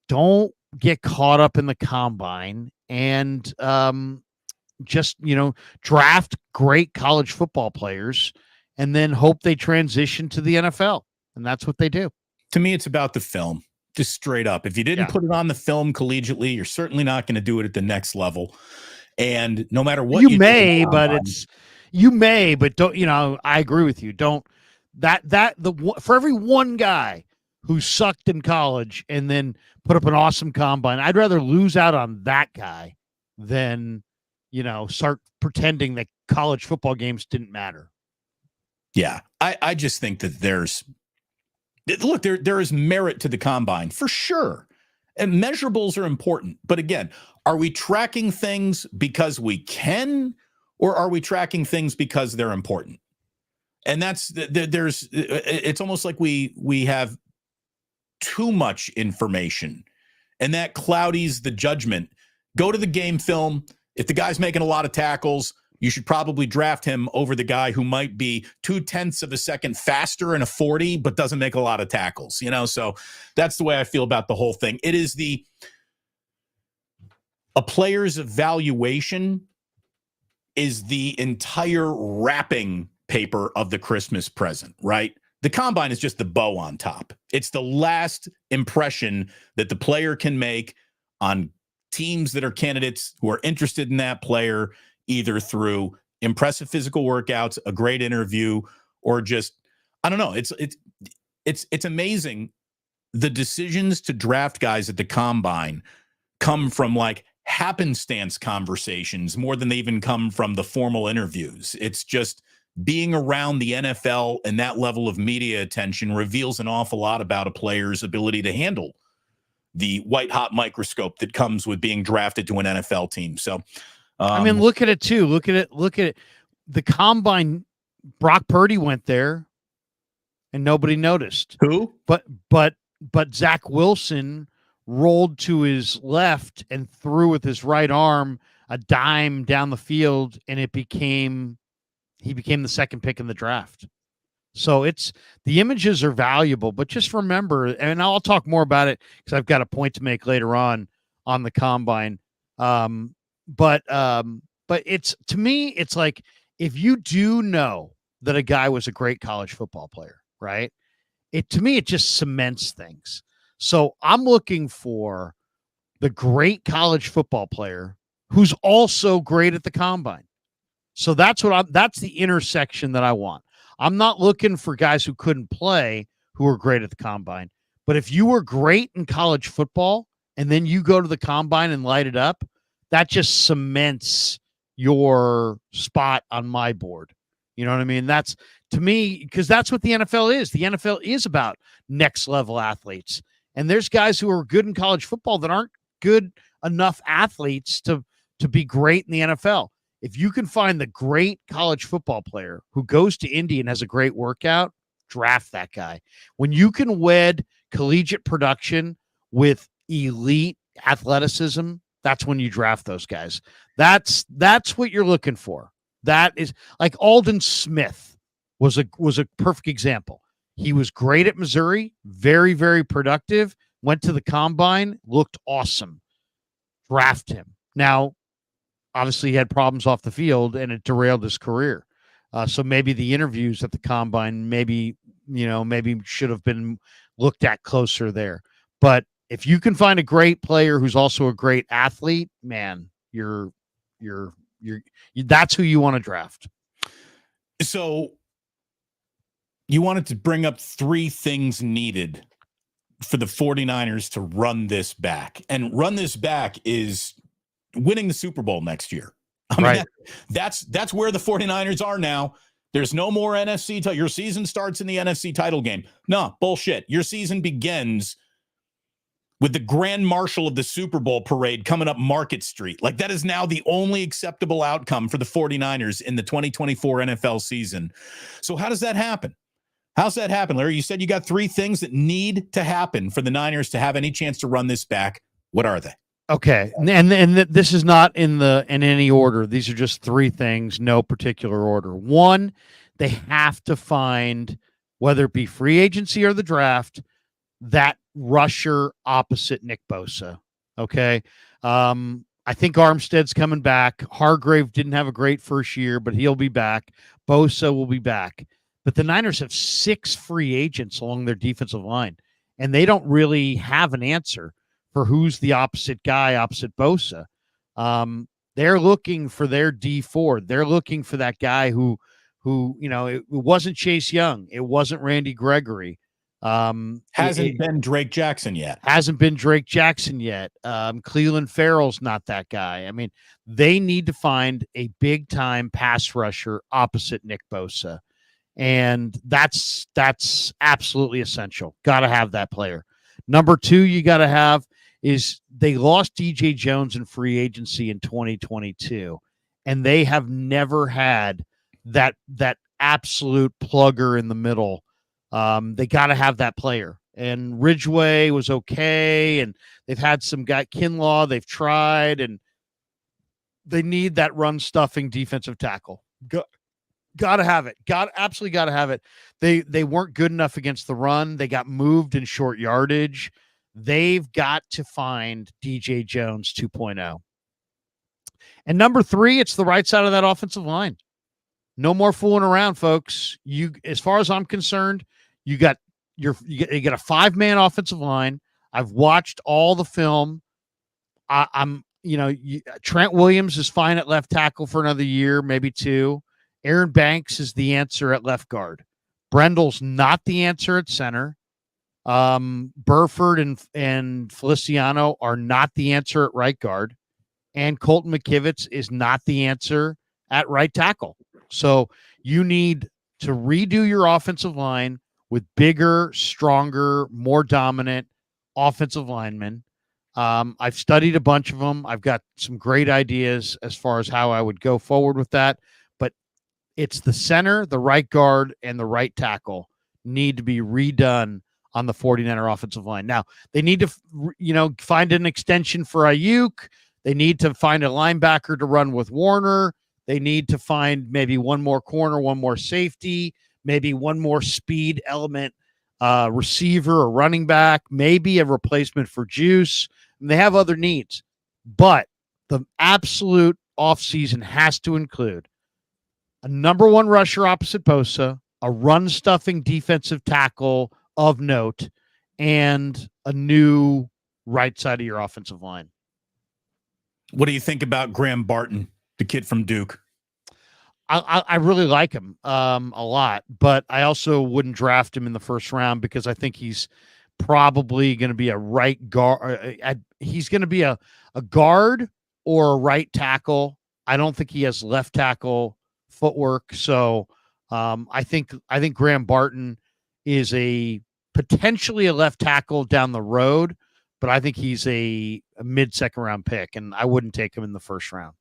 don't get caught up in the combine and just, draft great college football players and then hope they transition to the NFL. And that's what they do. To me, it's about the film, just straight up. If you didn't put it on the film collegiately, you're certainly not going to do it at the next level. And no matter what you may, but don't, I agree with you. Don't for every one guy who sucked in college and then put up an awesome combine, I'd rather lose out on that guy than, start pretending that college football games didn't matter. Yeah. I just think that there is merit to the combine for sure. And measurables are important. But again, are we tracking things because we can, or are we tracking things because they're important? And it's almost like we have too much information and that cloudies the judgment. Go to the game film. If the guy's making a lot of tackles, you should probably draft him over the guy who might be 0.2 of a second faster in a 40, but doesn't make a lot of tackles, So that's the way I feel about the whole thing. It is a player's evaluation is the entire wrapping paper of the Christmas present, right? The combine is just the bow on top. It's the last impression that the player can make on teams that are candidates who are interested in that player, either through impressive physical workouts, a great interview, or just, I don't know. It's amazing. The decisions to draft guys at the combine come from like happenstance conversations more than they even come from the formal interviews. It's just being around the NFL and that level of media attention reveals an awful lot about a player's ability to handle the white hot microscope that comes with being drafted to an NFL team. So, look at it too. Look at it. The combine, Brock Purdy went there and nobody noticed. Who? But Zach Wilson rolled to his left and threw with his right arm a dime down the field, and he became the second pick in the draft. So the images are valuable, but just remember, and I'll talk more about it because I've got a point to make later on the combine. But it's, to me, it's like, if you do know that a guy was a great college football player, right? to me, it just cements things. So I'm looking for the great college football player who's also great at the combine. So that's the intersection that I want. I'm not looking for guys who couldn't play who are great at the combine. But if you were great in college football and then you go to the combine and light it up, that just cements your spot on my board. You know what I mean? That's, to me, because that's what the NFL is. The NFL is about next level athletes. And there's guys who are good in college football that aren't good enough athletes to be great in the NFL. If you can find the great college football player who goes to Indy and has a great workout, draft that guy. When you can wed collegiate production with elite athleticism, that's when you draft those guys. That's what you're looking for. That is like Aldon Smith was a perfect example. He was great at Missouri, very, very productive, went to the combine, looked awesome. Draft him. Now, obviously he had problems off the field and it derailed his career. So maybe the interviews at the combine, maybe should have been looked at closer there. But if you can find a great player who's also a great athlete, man, that's who you want to draft. So you wanted to bring up 3 things needed for the 49ers to run this back. And run this back is winning the Super Bowl next year. I mean, right. That's where the 49ers are now. There's no more NFC. Your season starts in the NFC title game. No, bullshit. Your season begins with the grand marshal of the Super Bowl parade coming up Market Street. Like, that is now the only acceptable outcome for the 49ers in the 2024 NFL season. So how does that happen? How's that happen, Larry? You said you got 3 things that need to happen for the Niners to have any chance to run this back. What are they? Okay, and this is not in any order. These are just 3 things, no particular order. 1, they have to find, whether it be free agency or the draft, that rusher opposite Nick Bosa. Okay, I think Armstead's coming back. Hargrave didn't have a great first year, but he'll be back. Bosa will be back. But the Niners have 6 free agents along their defensive line, and they don't really have an answer for who's the opposite guy opposite Bosa. They're looking for their D4. They're looking for that guy who it wasn't Chase Young. It wasn't Randy Gregory. Hasn't been Drake Jackson yet. Cleveland Farrell's not that guy. I mean, they need to find a big-time pass rusher opposite Nick Bosa. And that's absolutely essential. Got to have that player. Number 2, you got to have is they lost DJ Jones in free agency in 2022, and they have never had that absolute plugger in the middle. They got to have that player. And Ridgeway was okay, and they've had some guy Kinlaw they've tried, and they need that run stuffing defensive tackle. Got to have it. Absolutely got to have it. They weren't good enough against the run. They got moved in short yardage. They've got to find DJ Jones 2.0. And number 3, it's the right side of that offensive line. No more fooling around, folks. As far as I'm concerned, you got a 5-man offensive line. I've watched all the film. Trent Williams is fine at left tackle for another year, maybe 2. Aaron Banks is the answer at left guard. Brendel's not the answer at center. Burford and Feliciano are not the answer at right guard. And Colton McKivitz is not the answer at right tackle. So you need to redo your offensive line with bigger, stronger, more dominant offensive linemen. I've studied a bunch of them. I've got some great ideas as far as how I would go forward with that. But it's the center, the right guard, and the right tackle need to be redone on the 49er offensive line. Now, they need to, find an extension for Aiyuk. They need to find a linebacker to run with Warner. They need to find maybe one more corner, one more safety, maybe one more speed element, receiver or running back, maybe a replacement for Juice. And they have other needs. But the absolute offseason has to include a number 1 rusher opposite Bosa, a run-stuffing defensive tackle of note and a new right side of your offensive line. What do you think about Graham Barton, the kid from Duke? I really like him a lot, but I also wouldn't draft him in the first round because I think he's probably going to be a right guard. He's going to be a guard or a right tackle. I don't think he has left tackle footwork. So I think Graham Barton is potentially a left tackle down the road, but I think he's a mid-second round pick, and I wouldn't take him in the first round.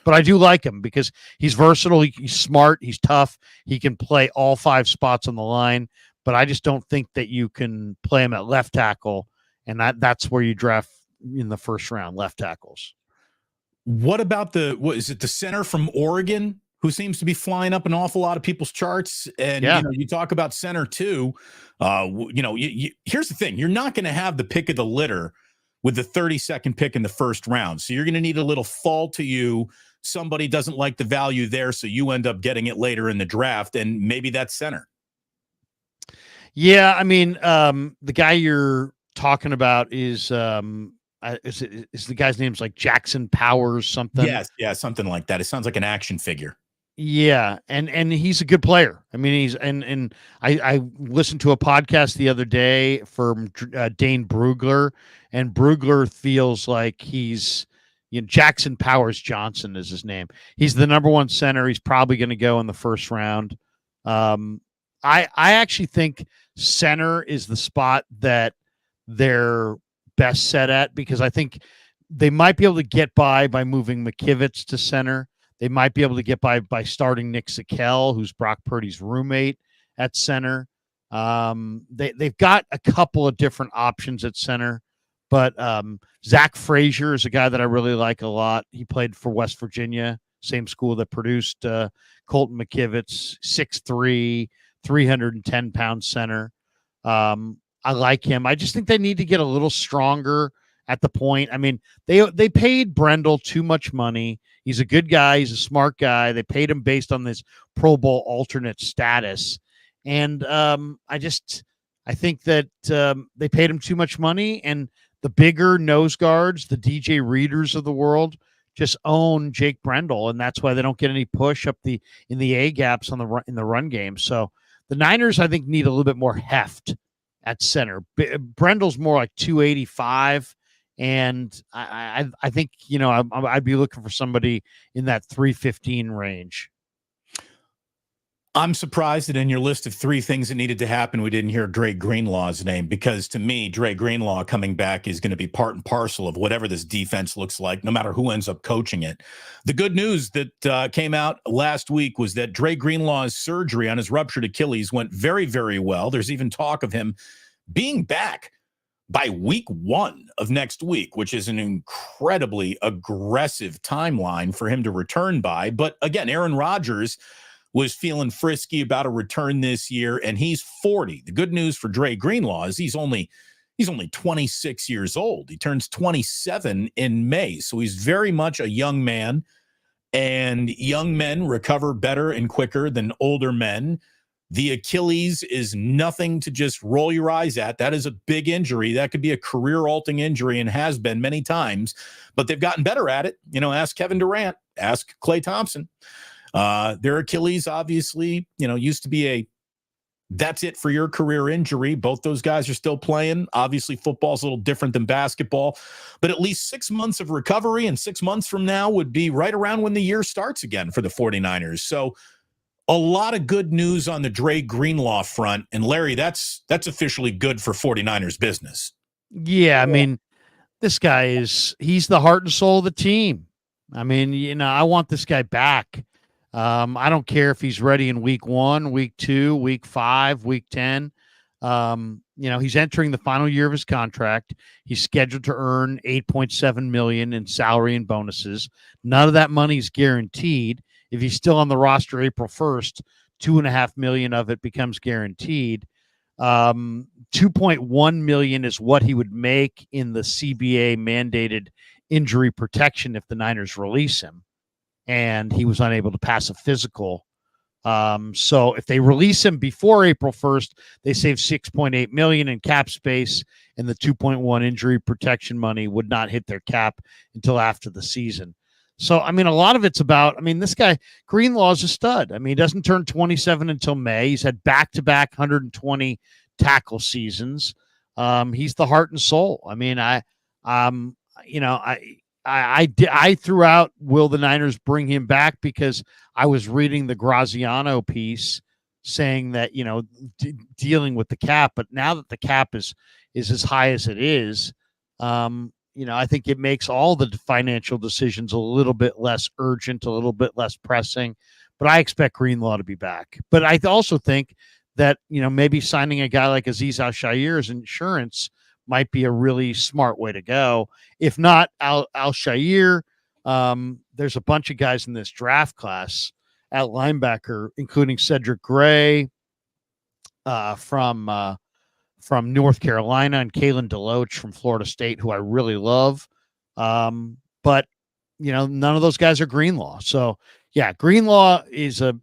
But I do like him because he's versatile, he's smart, he's tough, he can play all 5 spots on the line, but I just don't think that you can play him at left tackle, and that's where you draft in the first round, left tackles. What about the center from Oregon who seems to be flying up an awful lot of people's charts? And you talk about center too. Here's the thing: you're not going to have the pick of the litter with the 32nd pick in the first round, so you're going to need a little fall to you. Somebody doesn't like the value there, so you end up getting it later in the draft, and maybe that's center. Yeah, I mean, the guy you're talking about is the guy's name's like Jackson Powers something. Yes, yeah, something like that. It sounds like an action figure. Yeah, and he's a good player. I mean, he's and I listened to a podcast the other day from Dane Brugler, and Brugler feels like he's Jackson Powers Johnson is his name. He's the number 1 center. He's probably going to go in the first round. I actually think center is the spot that they're best set at because I think they might be able to get by moving McKivitz to center. They might be able to get by starting Nick Sakel, who's Brock Purdy's roommate, at center. They've got a couple of different options at center, but Zach Frazier is a guy that I really like a lot. He played for West Virginia, same school that produced Colton McKivitz, 6'3", 310-pound center. I like him. I just think they need to get a little stronger at the point. I mean, they paid Brendel too much money. He's a good guy. He's a smart guy. They paid him based on this Pro Bowl alternate status. And I think that they paid him too much money, and the bigger nose guards, the DJ Readers of the world, just own Jake Brendel, and that's why they don't get any push up in the A gaps in the run game. So the Niners, I think, need a little bit more heft at center. Brendel's more like 285, and I think I'd be looking for somebody in that 315 range. I'm surprised that in your list of 3 things that needed to happen, we didn't hear Dre Greenlaw's name, because to me, Dre Greenlaw coming back is going to be part and parcel of whatever this defense looks like, no matter who ends up coaching it. The good news that came out last week was that Dre Greenlaw's surgery on his ruptured Achilles went very, very well. There's even talk of him being back by week 1 of next week, which is an incredibly aggressive timeline for him to return by. But again, Aaron Rodgers was feeling frisky about a return this year, and he's 40. The good news for Dre Greenlaw is he's only 26 years old. He turns 27 in May, so he's very much a young man, and young men recover better and quicker than older men. The Achilles is nothing to just roll your eyes at. That is a big injury. That could be a career-altering injury and has been many times, but they've gotten better at it. Ask Kevin Durant, ask Klay Thompson. Their Achilles obviously, used to be that's it for your career injury. Both those guys are still playing. Obviously, football's a little different than basketball, but at least 6 months of recovery, and 6 months from now would be right around when the year starts again for the 49ers. So a lot of good news on the Dre Greenlaw front. And Larry, that's officially good for 49ers business. Yeah. I mean, this guy he's the heart and soul of the team. I mean, I want this guy back. I don't care if he's ready in week 1, week 2, week 5, week 10. He's entering the final year of his contract. He's scheduled to earn $8.7 million in salary and bonuses. None of that money is guaranteed. If he's still on the roster April 1st, $2.5 million of it becomes guaranteed. $2.1 million is what he would make in the CBA mandated injury protection if the Niners release him, and he was unable to pass a physical So if they release him before April 1st, they save $6.8 million in cap space, and the 2.1 injury protection money would not hit their cap until after the season. So, I mean, a lot of it's about, I mean, this guy, Greenlaw, is a stud. I mean, he doesn't turn 27 until May. He's had back-to-back 120 tackle seasons. He's the heart and soul. I mean, I threw out, will the Niners bring him back? Because I was reading the Graziano piece saying that, dealing with the cap, but now that the cap is as high as it is, I think it makes all the financial decisions a little bit less urgent, a little bit less pressing, but I expect Greenlaw to be back. But I also think that, maybe signing a guy like Aziz Al-Shaair as insurance might be a really smart way to go. If not, Al-Shaair, there's a bunch of guys in this draft class at linebacker, including Cedric Gray from North Carolina and Kalen DeLoach from Florida State, who I really love. But none of those guys are Greenlaw. So yeah, Greenlaw is a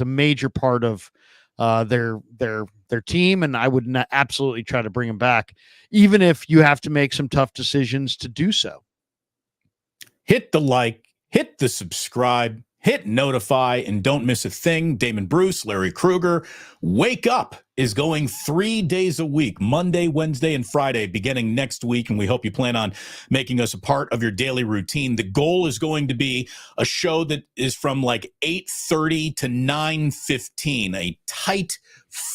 major part of their team, and I would absolutely try to bring him back, even if you have to make some tough decisions to do so. Hit the like, hit the subscribe, hit notify, and don't miss a thing. Damon Bruce, Larry Krueger, Wake Up is going 3 days a week, Monday, Wednesday, and Friday, beginning next week, and we hope you plan on making us a part of your daily routine. The goal is going to be a show that is from like 8:30 to 9:15, a tight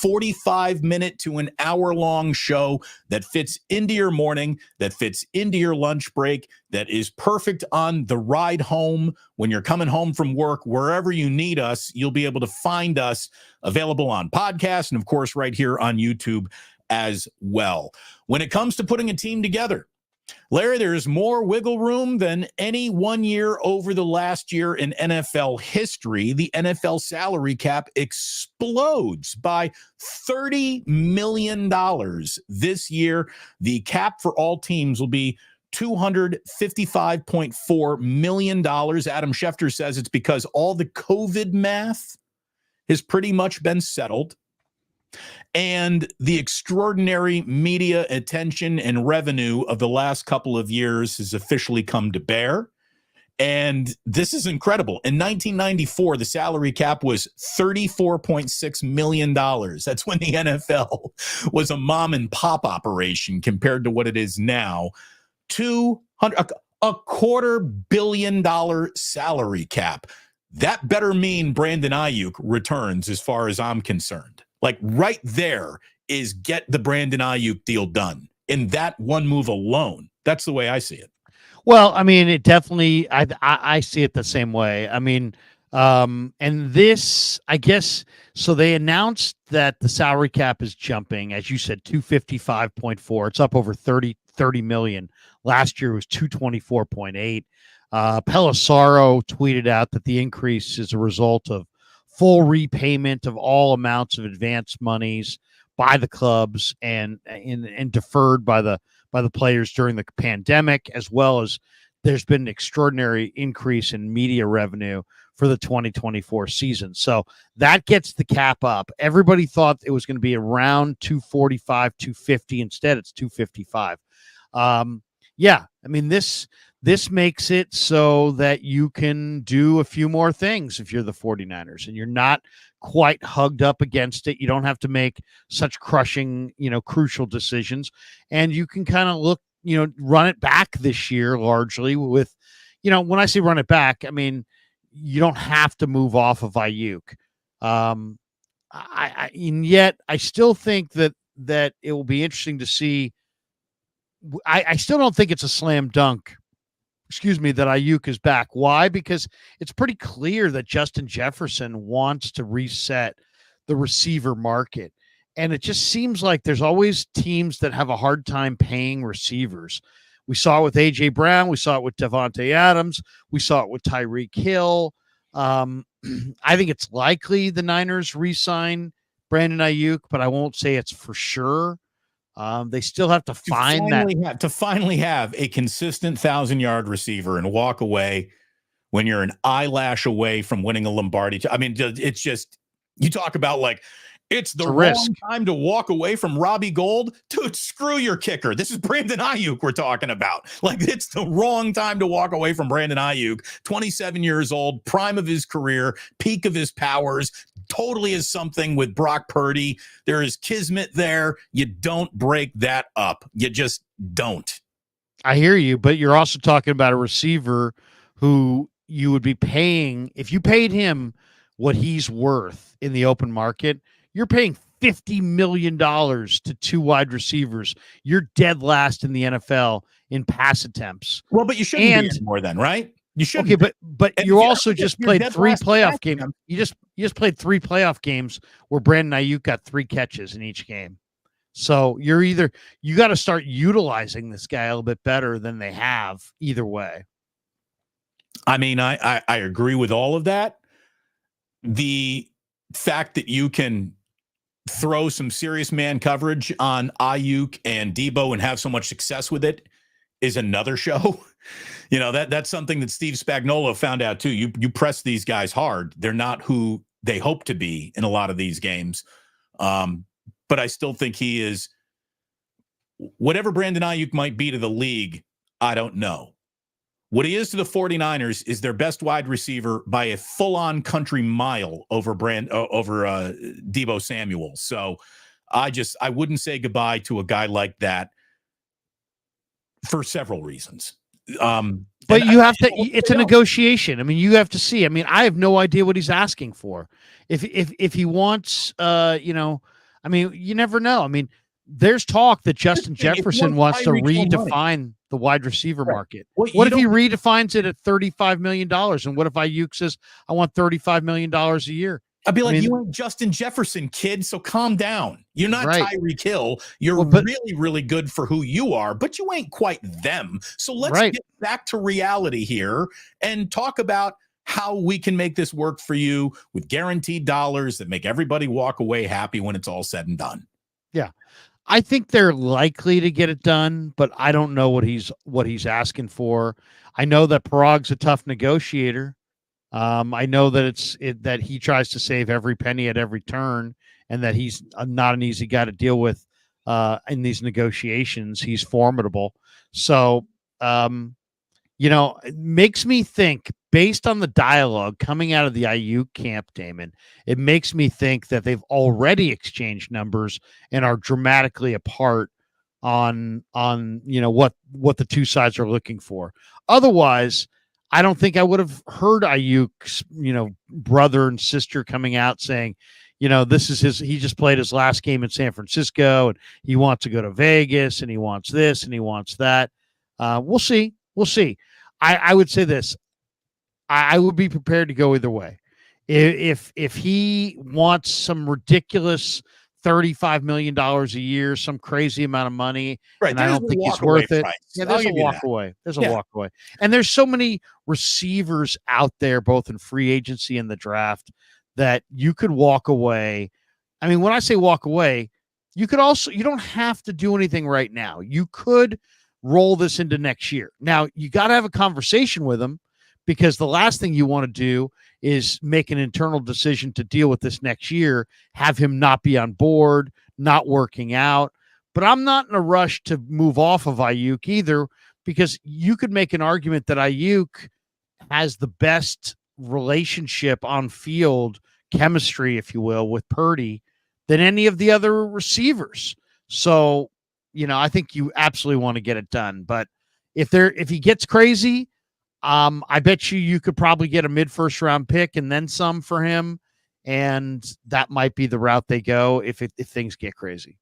45-minute to an hour-long show that fits into your morning, that fits into your lunch break, that is perfect on the ride home, when you're coming home from work, wherever you need us, you'll be able to find us, available on podcasts, and of course right here on YouTube as well. When it comes to putting a team together, Larry, there's more wiggle room than any 1 year over the last year in NFL history. The NFL salary cap explodes by $30 million this year. The cap for all teams will be $255.4 million. Adam Schefter says it's because all the COVID math has pretty much been settled, and the extraordinary media attention and revenue of the last couple of years has officially come to bear. And this is incredible. In 1994, the salary cap was $34.6 million. That's when the NFL was a mom and pop operation compared to what it is now. A $250 million salary cap. That better mean Brandon Aiyuk returns, as far as I'm concerned. Like, right there is get the Brandon Aiyuk deal done in that one move alone. That's the way I see it. Well, I mean, it definitely, I see it the same way. I mean, and this, I guess, so they announced that the salary cap is jumping, as you said, 255.4. It's up over 30 million. Last year was 224.8. Pelissaro tweeted out that the increase is a result of full repayment of all amounts of advance monies by the clubs and deferred by the players during the pandemic, as well as there's been an extraordinary increase in media revenue for the 2024 season. So that gets the cap up. Everybody thought it was going to be around 245, 250. Instead, it's 255. Yeah, I mean, this makes it so that you can do a few more things if you're the 49ers and you're not quite hugged up against it. You don't have to make such crushing, crucial decisions. And you can kind of look, run it back this year largely with, when I say run it back, I mean, you don't have to move off of Aiyuk. And yet I still think that it will be interesting to see. I still don't think it's a slam dunk that Aiyuk is back. Why? Because it's pretty clear that Justin Jefferson wants to reset the receiver market. And it just seems like there's always teams that have a hard time paying receivers. We saw it with A.J. Brown. We saw it with Devontae Adams. We saw it with Tyreek Hill. I think it's likely the Niners re-sign Brandon Aiyuk, but I won't say it's for sure. They still have to finally have a consistent 1,000-yard receiver and walk away when you're an eyelash away from winning a Lombardi. I mean, it's just, you talk about like, it's the wrong time to walk away from Robbie Gould. Dude, screw your kicker. This is Brandon Aiyuk we're talking about. Like, it's the wrong time to walk away from Brandon Aiyuk. 27 years old, prime of his career, peak of his powers, totally is something with Brock Purdy. There is kismet there. You don't break that up. You just don't. I hear you, but you're also talking about a receiver who you would be paying. If you paid him what he's worth in the open market, you're paying $50 million to two wide receivers. You're dead last in the NFL in pass attempts. Well, but you shouldn't be more than, right? You should. Okay, but you also just played three playoff games. You just played three playoff games where Brandon Aiyuk got 3 catches in each game. So you got to start utilizing this guy a little bit better than they have either way. I mean, I agree with all of that. The fact that you can throw some serious man coverage on Aiyuk and Debo and have so much success with it is another show. You know, that's something that Steve Spagnuolo found out too. You press these guys hard. They're not who they hope to be in a lot of these games. But I still think he is, whatever Brandon Aiyuk might be to the league, I don't know. What he is to the 49ers is their best wide receiver by a full-on country mile over Debo Samuel. So I wouldn't say goodbye to a guy like that for several reasons. But you have to, it's a negotiation. I mean, you have to see. I mean, I have no idea what he's asking for. If he wants, I mean, you never know. I mean, there's talk that Justin Jefferson wants to redefine the wide receiver market. What if he redefines it at $35 million? And what if Aiyuk says, I want $35 million a year? I'd be like, you ain't Justin Jefferson, kid, so calm down. You're not Tyreek Hill. You're really, really good for who you are, but you ain't quite them. So let's get back to reality here and talk about how we can make this work for you with guaranteed dollars that make everybody walk away happy when it's all said and done. Yeah. I think they're likely to get it done, but I don't know what he's asking for. I know that Parag's a tough negotiator. I know that that he tries to save every penny at every turn, and that he's not an easy guy to deal with in these negotiations. He's formidable. So, it makes me think, based on the dialogue coming out of the Aiyuk camp, Damon, it makes me think that they've already exchanged numbers and are dramatically apart on what the two sides are looking for. Otherwise, I don't think I would have heard Aiyuk's, brother and sister coming out saying, this is he just played his last game in San Francisco and he wants to go to Vegas and he wants this and he wants that. We'll see. I would say this. I would be prepared to go either way. If he wants some ridiculous $35 million a year, some crazy amount of money, and I don't think he's worth it. Yeah, there's a walk away. There's a walk away. And there's so many receivers out there, both in free agency and the draft, that you could walk away. I mean, when I say walk away, you don't have to do anything right now. You could roll this into next year. Now, you got to have a conversation with him, because the last thing you want to do is make an internal decision to deal with this next year, have him not be on board, not working out. But I'm not in a rush to move off of Aiyuk either, because you could make an argument that Aiyuk has the best relationship on field chemistry, if you will, with Purdy than any of the other receivers. So, I think you absolutely want to get it done. But if he gets crazy, I bet you could probably get a mid-first round pick and then some for him, and that might be the route they go if things get crazy.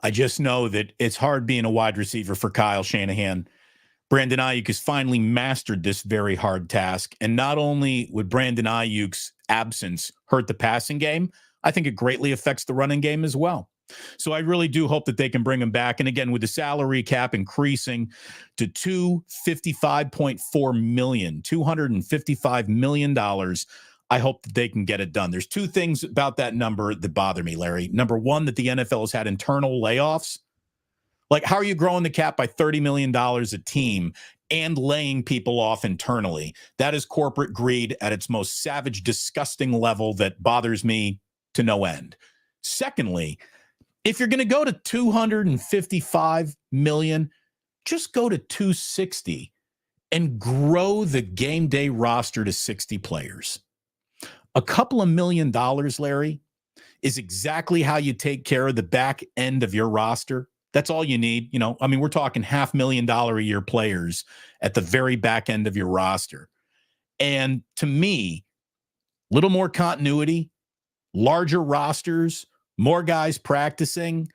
I just know that it's hard being a wide receiver for Kyle Shanahan. Brandon Aiyuk has finally mastered this very hard task, and not only would Brandon Aiyuk's absence hurt the passing game, I think it greatly affects the running game as well. So I really do hope that they can bring him back. And again, with the salary cap increasing to $255 million, I hope that they can get it done. There's two things about that number that bother me, Larry. Number one, that the NFL has had internal layoffs Like, how are you growing the cap by $30 million a team and laying people off internally? That is corporate greed at its most savage, disgusting level that bothers me to no end. Secondly, if you're going to go to 255 million, just go to 260 and grow the game day roster to 60 players. A couple of $1 million, Larry, is exactly how you take care of the back end of your roster. That's all you need. We're talking $500,000 a year players at the very back end of your roster. And to me, little more continuity, larger rosters, more guys practicing.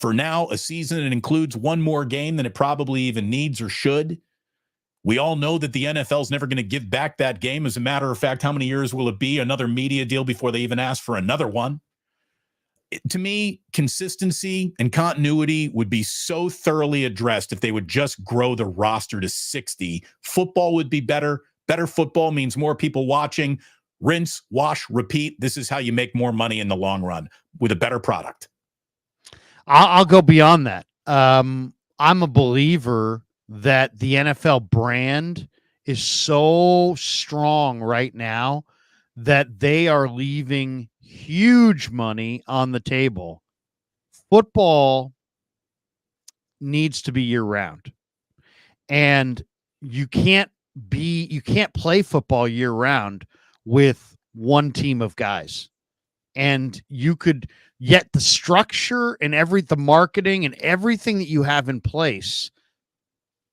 For now, a season that includes one more game than it probably even needs or should. We all know that the NFL is never going to give back that game. As a matter of fact, how many years will it be? Another media deal before they even ask for another one. To me, consistency and continuity would be so thoroughly addressed if they would just grow the roster to 60. Football would be better. Better football means more people watching. Rinse, wash, repeat. This is how you make more money in the long run with a better product. I'll go beyond that. I'm a believer that the NFL brand is so strong right now that they are leaving huge money on the table. Football needs to be year round. And you can't play football year round with one team of guys. And yet the structure and the marketing and everything that you have in place,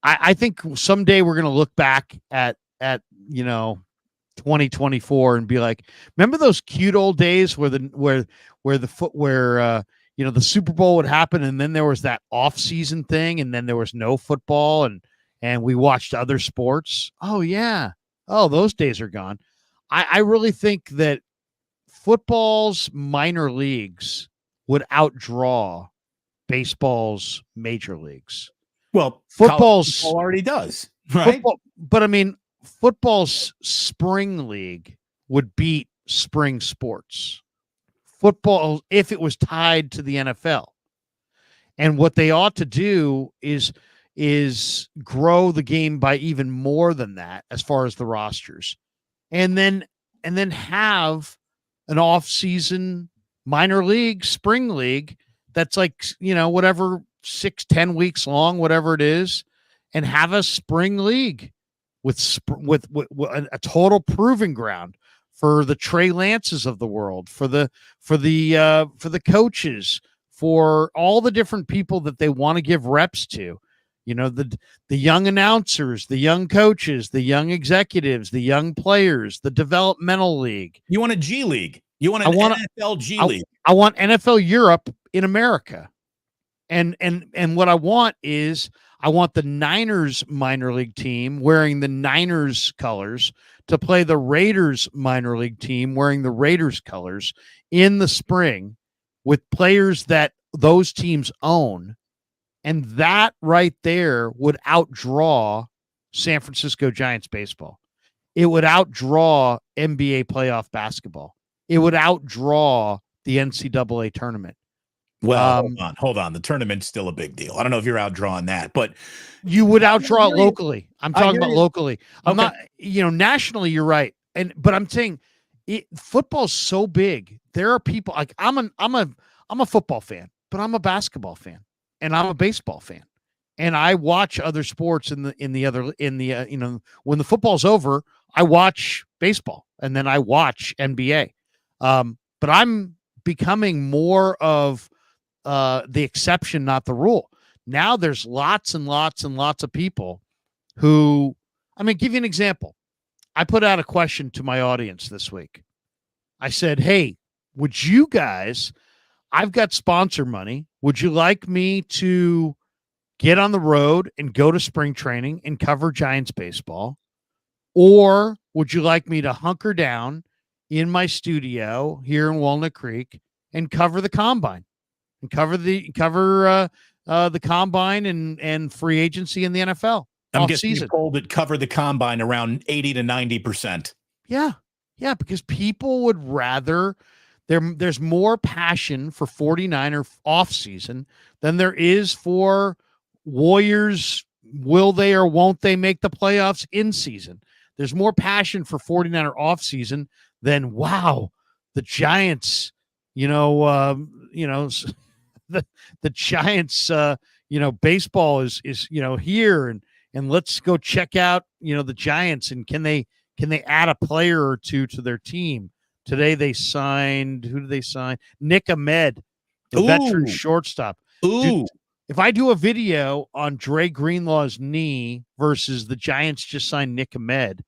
I think someday we're going to look back at 2024 and be like, remember those cute old days where the Super Bowl would happen and then there was that off-season thing and then there was no football and we watched other sports. Oh yeah. Oh, those days are gone. I really think that football's minor leagues would outdraw baseball's major leagues. Well, football's already does, right? Football's spring league would beat spring sports. Football, if it was tied to the NFL. And what they ought to do is grow the game by even more than that as far as the rosters. And then have an off-season minor league, spring league that's like, whatever, 6-10 weeks long, whatever it is, and have a spring league with a total proving ground for the Trey Lances of the world, for the coaches, for all the different people that they want to give reps to. The young announcers, the young coaches, the young executives, the young players, the developmental league. You want a G League. You want an NFL G League. I want NFL Europe in America. And what I want is I want the Niners minor league team wearing the Niners colors to play the Raiders minor league team wearing the Raiders colors in the spring with players that those teams own. And that right there would outdraw San Francisco Giants baseball. It would outdraw NBA playoff basketball. It would outdraw the NCAA tournament. Well, hold on. The tournament's still a big deal. I don't know if you're outdrawing that, but you would outdraw it locally. I'm talking about locally. I'm Okay. not, nationally, you're right. But I'm saying football's so big. There are people like I'm a football fan, but I'm a basketball fan. And I'm a baseball fan, and I watch other sports when the football's over, I watch baseball and then I watch NBA. But I'm becoming more of the exception, not the rule. Now there's lots and lots and lots of people who, give you an example. I put out a question to my audience this week. I said, hey, would you guys, I've got sponsor money. Would you like me to get on the road and go to spring training and cover Giants baseball? Or would you like me to hunker down in my studio here in Walnut Creek and cover the combine and cover the combine and free agency in the NFL? I'm guessing you're told that cover the combine around 80 to 90%. Yeah. Yeah. Because people would rather There's more passion for 49er offseason than there is for Warriors. Will they or won't they make the playoffs in season? There's more passion for 49er offseason than, wow, the Giants, the Giants, baseball is here, and let's go check out, the Giants, and can they add a player or two to their team? Today they signed, who did they sign? Nick Ahmed, the veteran shortstop. Dude, if I do a video on Dre Greenlaw's knee versus the Giants just signed Nick Ahmed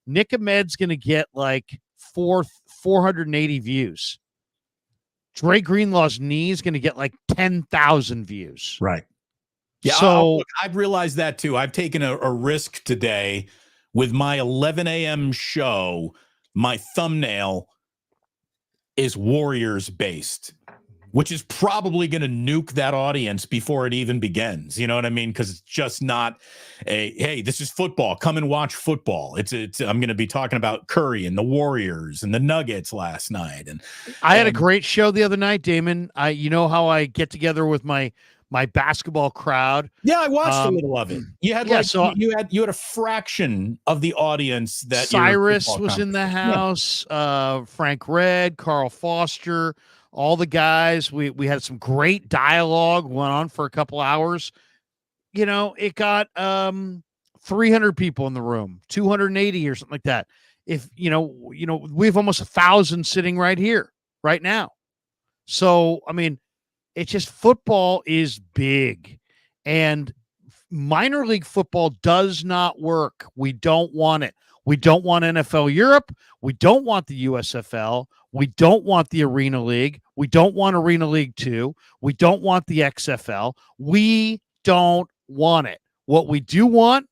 going to get like 480 views. Dre Greenlaw's knee is going to get like 10,000 views. Right. Yeah. So I've realized that too. I've taken a risk today with my 11 a.m. show. My thumbnail is Warriors based, which is probably going to nuke that audience before it even begins. You know what I mean? Because it's just not hey, this is football. Come and watch football. I'm going to be talking about Curry and the Warriors and the Nuggets last night. And I had a great show the other night, Damon. You know how I get together with my basketball crowd. Yeah, I watched a little of it. You had you had a fraction of the audience that Cyrus was in the house. Yeah. Frank Red, Carl Foster, all the guys. We had some great dialogue. Went on for a couple hours. It got 300 people in the room, 280 or something like that. If we have almost 1,000 sitting right here, right now. So I mean, it's just football is big, and minor league football does not work. We don't want it. We don't want NFL Europe. We don't want the USFL. We don't want the Arena League. We don't want Arena League 2. We don't want the XFL. We don't want it. What we do want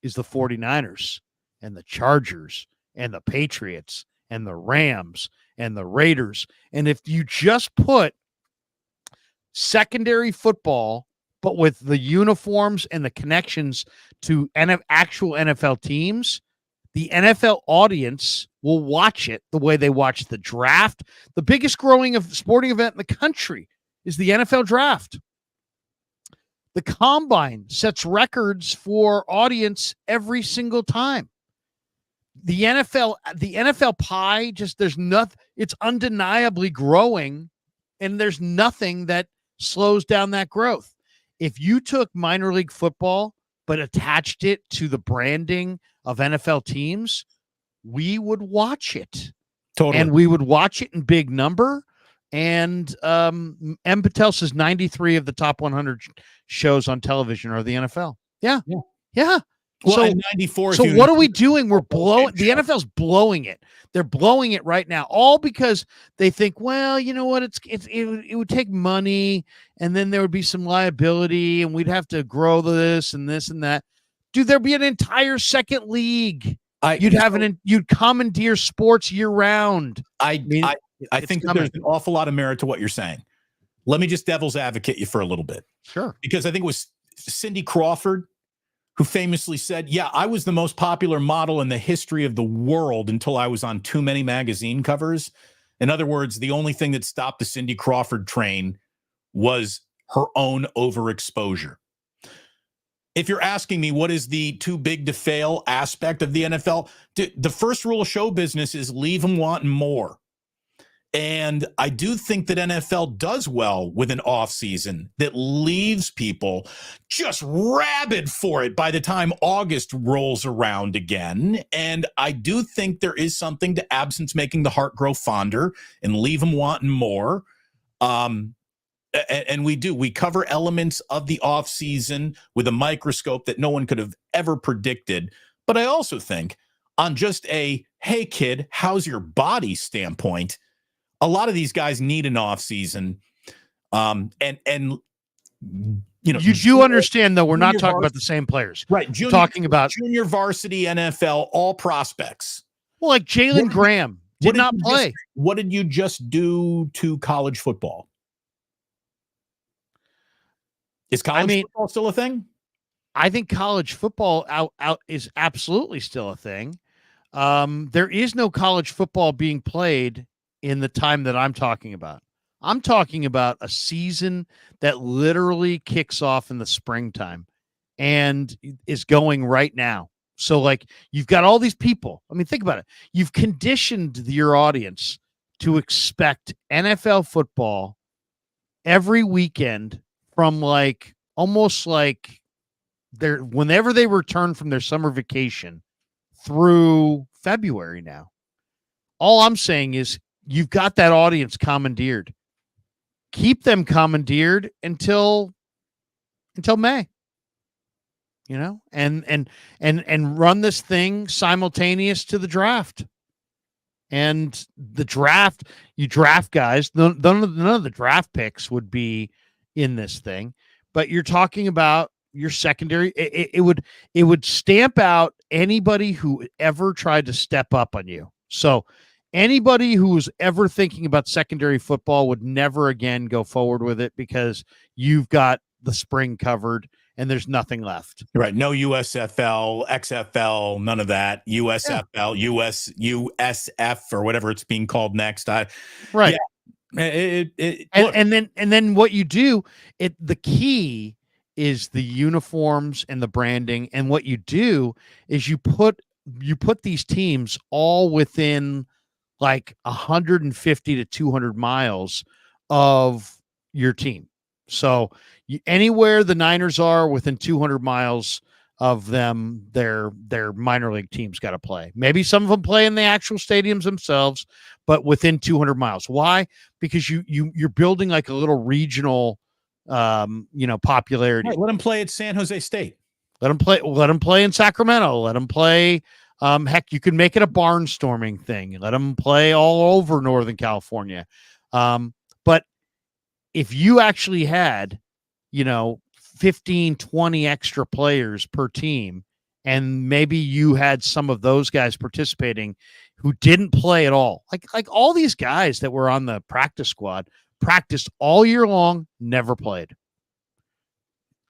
is the 49ers and the Chargers and the Patriots and the Rams and the Raiders. And if you just put secondary football, but with the uniforms and the connections to actual NFL teams, the NFL audience will watch it the way they watch the draft. The biggest growing sporting event in the country is the NFL draft. The combine sets records for audience every single time. The NFL pie, there's nothing, it's undeniably growing, and there's nothing that slows down that growth. If you took minor league football but attached it to the branding of NFL teams, we would watch it. Totally. And we would watch it in big number. And M. Patel says 93 of the top 100 shows on television are the NFL. Yeah. Well, 94. So what are we doing? We're blowing. The NFL's blowing it. They're blowing it right now, all because they think, well, you know what? It would take money, and then there would be some liability, and we'd have to grow this and that. Dude, there'd be an entire second league. You'd commandeer sports year round. I think that there's an awful lot of merit to what you're saying. Let me just devil's advocate you for a little bit. Sure. Because I think it was Cindy Crawford who famously said, yeah, I was the most popular model in the history of the world until I was on too many magazine covers. In other words, the only thing that stopped the Cindy Crawford train was her own overexposure. If you're asking me what is the too big to fail aspect of the NFL, the first rule of show business is leave them wanting more. And I do think that NFL does well with an offseason that leaves people just rabid for it by the time August rolls around again. And I do think there is something to absence making the heart grow fonder and leave them wanting more. And we cover elements of the offseason with a microscope that no one could have ever predicted. But I also think on just a, hey, kid, how's your body standpoint, a lot of these guys need an offseason. You do understand, though, we're not talking about the same players. Right. We're talking about junior varsity NFL, all prospects. Well, like Jalen Graham did not play. What did you just do to college football? Is college football still a thing? I think college football out is absolutely still a thing. There is no college football being played in the time that I'm talking about. I'm talking about a season that literally kicks off in the springtime and is going right now. So, like, you've got all these people. I mean, think about it. You've conditioned your audience to expect NFL football every weekend from like almost like whenever they return from their summer vacation through February now. All I'm saying is you've got that audience commandeered. Keep them commandeered until May. You know, and run this thing simultaneous to the draft. And the draft, you draft guys. None of the draft picks would be in this thing, but you're talking about your secondary. It would stamp out anybody who ever tried to step up on you. So anybody who was ever thinking about secondary football would never again go forward with it because you've got the spring covered and there's nothing left. Right. No USFL, XFL, none of that. USFL, USF, or whatever it's being called next. Right. Yeah, and then what you do, the key is the uniforms and the branding. And what you do is you put these teams all within like 150 to 200 miles of your team. So anywhere the Niners are within 200 miles of them, their minor league teams got to play. Maybe some of them play in the actual stadiums themselves, but within 200 miles. Why? Because you're building like a little regional, popularity. Right, let them play at San Jose State. Let them play in Sacramento. Let them play. Heck, you can make it a barnstorming thing. Let them play all over Northern California. But if you actually had, 15, 20 extra players per team, and maybe you had some of those guys participating who didn't play at all, like all these guys that were on the practice squad practiced all year long, never played.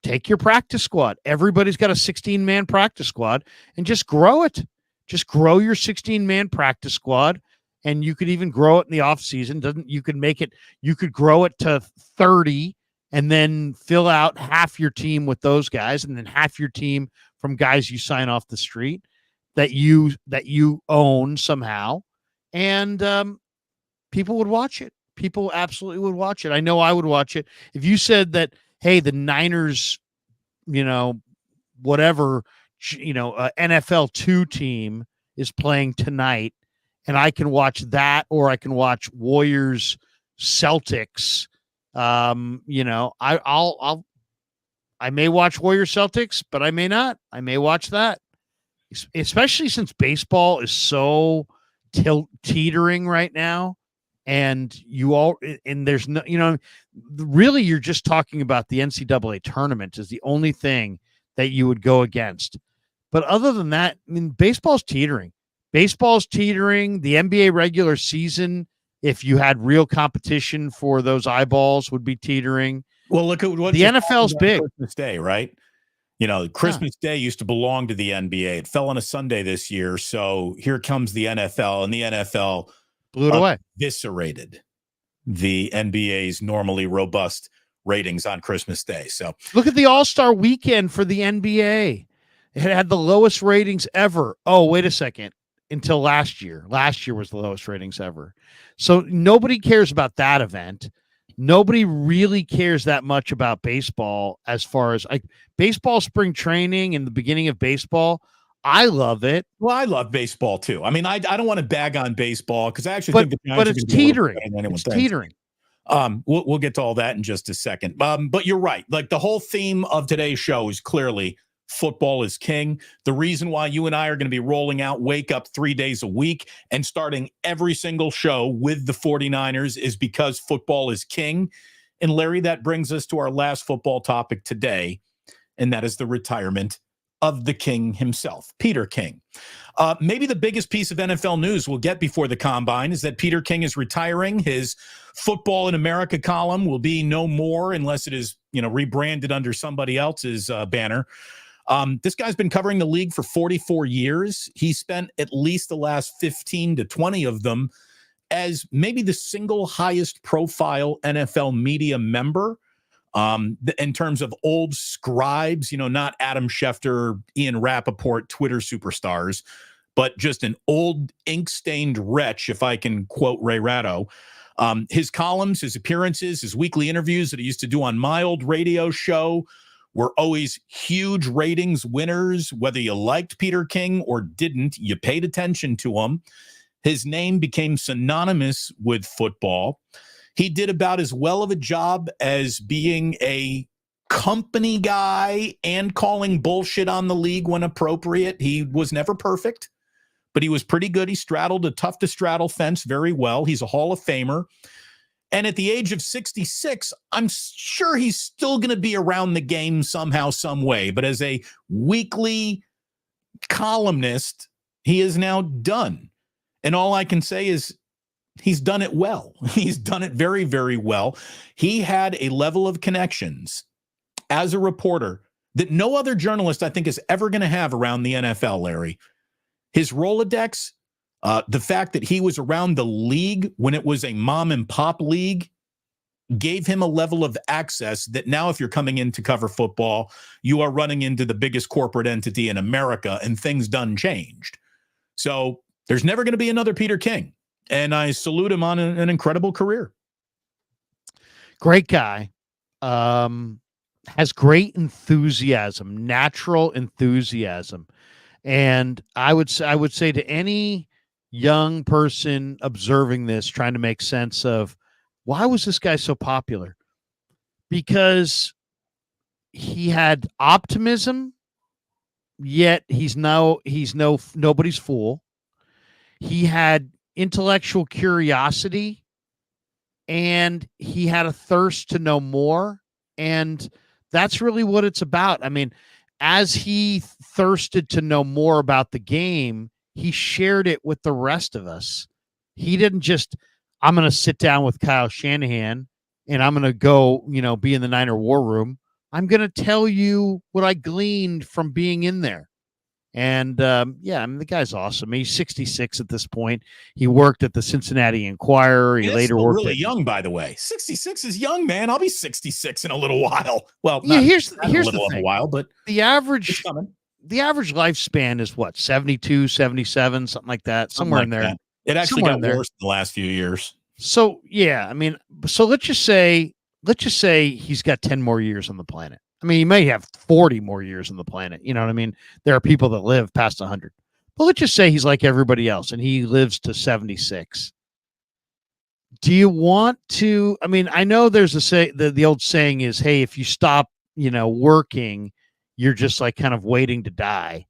Take your practice squad. Everybody's got a 16-man practice squad and just grow it. Just grow your 16-man practice squad. And you could even grow it in the offseason. You could grow it to 30 and then fill out half your team with those guys and then half your team from guys you sign off the street that you own somehow. And people would watch it. People absolutely would watch it. I know I would watch it. If you said that, hey, the Niners, whatever, NFL 2 team is playing tonight, and I can watch that, or I can watch Warriors Celtics. I may watch Warriors Celtics, but I may not. I may watch that, especially since baseball is so teetering right now. And there's no, really, you're just talking about the NCAA tournament is the only thing that you would go against. But other than that, I mean, baseball's teetering. Baseball's teetering. The NBA regular season, if you had real competition for those eyeballs, would be teetering. Well, look at what the NFL's big. Christmas Day, right? Christmas Day used to belong to the NBA. It fell on a Sunday this year. So here comes the NFL, and the NFL blew it away. Eviscerated the NBA's normally robust ratings on Christmas Day. So look at the All-Star weekend for the NBA. It had the lowest ratings ever. Oh, wait a second. Until last year. Last year was the lowest ratings ever. So nobody cares about that event. Nobody really cares that much about baseball as far as baseball spring training and the beginning of baseball. I love it. Well, I love baseball too. I mean, I don't want to bag on baseball because I actually think the Giants but it's teetering. It's teetering. We'll get to all that in just a second. But you're right. Like, the whole theme of today's show is clearly football is king. The reason why you and I are going to be rolling out Wake Up 3 days a week and starting every single show with the 49ers is because football is king. And Larry, that brings us to our last football topic today, and that is the retirement of the king himself, Peter King. Maybe the biggest piece of NFL news we'll get before the combine is that Peter King is retiring. His Football in America column will be no more unless it is, rebranded under somebody else's banner. This guy's been covering the league for 44 years. He spent at least the last 15 to 20 of them as maybe the single highest profile NFL media member in terms of old scribes, not Adam Schefter, Ian Rappaport, Twitter superstars, but just an old ink-stained wretch, if I can quote Ray Ratto. His columns, his appearances, his weekly interviews that he used to do on my old radio show were always huge ratings winners. Whether you liked Peter King or didn't, you paid attention to him. His name became synonymous with football. He did about as well of a job as being a company guy and calling bullshit on the league when appropriate. He was never perfect, but he was pretty good. He straddled a tough-to-straddle fence very well. He's a Hall of Famer. And at the age of 66, I'm sure he's still going to be around the game somehow, some way. But as a weekly columnist, he is now done. And all I can say is he's done it well. He's done it very, very well. He had a level of connections as a reporter that no other journalist, I think, is ever going to have around the NFL, Larry. His Rolodex, the fact that he was around the league when it was a mom and pop league, gave him a level of access that now if you're coming in to cover football, you are running into the biggest corporate entity in America and things done changed. So there's never going to be another Peter King. And I salute him on an incredible career. Great guy. Has great enthusiasm, natural enthusiasm. And I would say to any young person observing this, trying to make sense of why was this guy so popular? Because he had optimism, yet he's nobody's fool. He had intellectual curiosity, and he had a thirst to know more. And that's really what it's about. I mean, as he thirsted to know more about the game, he shared it with the rest of us. He didn't just, I'm going to sit down with Kyle Shanahan and I'm going to go, be in the Niner war room. I'm going to tell you what I gleaned from being in there. And the guy's awesome. He's 66 at this point. He worked at the Cincinnati Enquirer. He later worked really young, by the way. 66 is young, man. I'll be 66 in a little while. Well, here's the thing. Of a while, but the average lifespan is what, 72, 77, something like that, somewhere in there. That. It actually got worse in the last few years. So let's just say he's got 10 more years on the planet. I mean, he may have 40 more years on the planet. You know what I mean? There are people that live past 100. But let's just say he's like everybody else and he lives to 76. Do you want to? I mean, I know there's the old saying is, hey, if you stop, working, you're just like kind of waiting to die.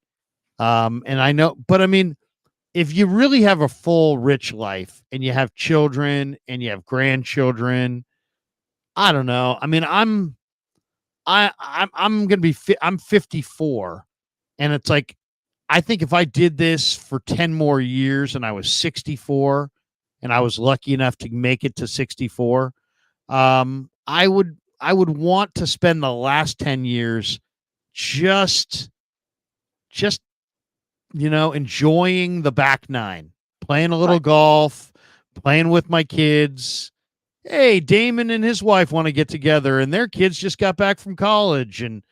And I know, but I mean, if you really have a full, rich life and you have children and you have grandchildren, I don't know. I mean, I'm I'm 54, and it's like, I think if I did this for 10 more years and I was 64 and I was lucky enough to make it to 64, I would want to spend the last 10 years just enjoying the back nine, playing a little golf, playing with my kids. Hey, Damon and his wife want to get together, and their kids just got back from college, and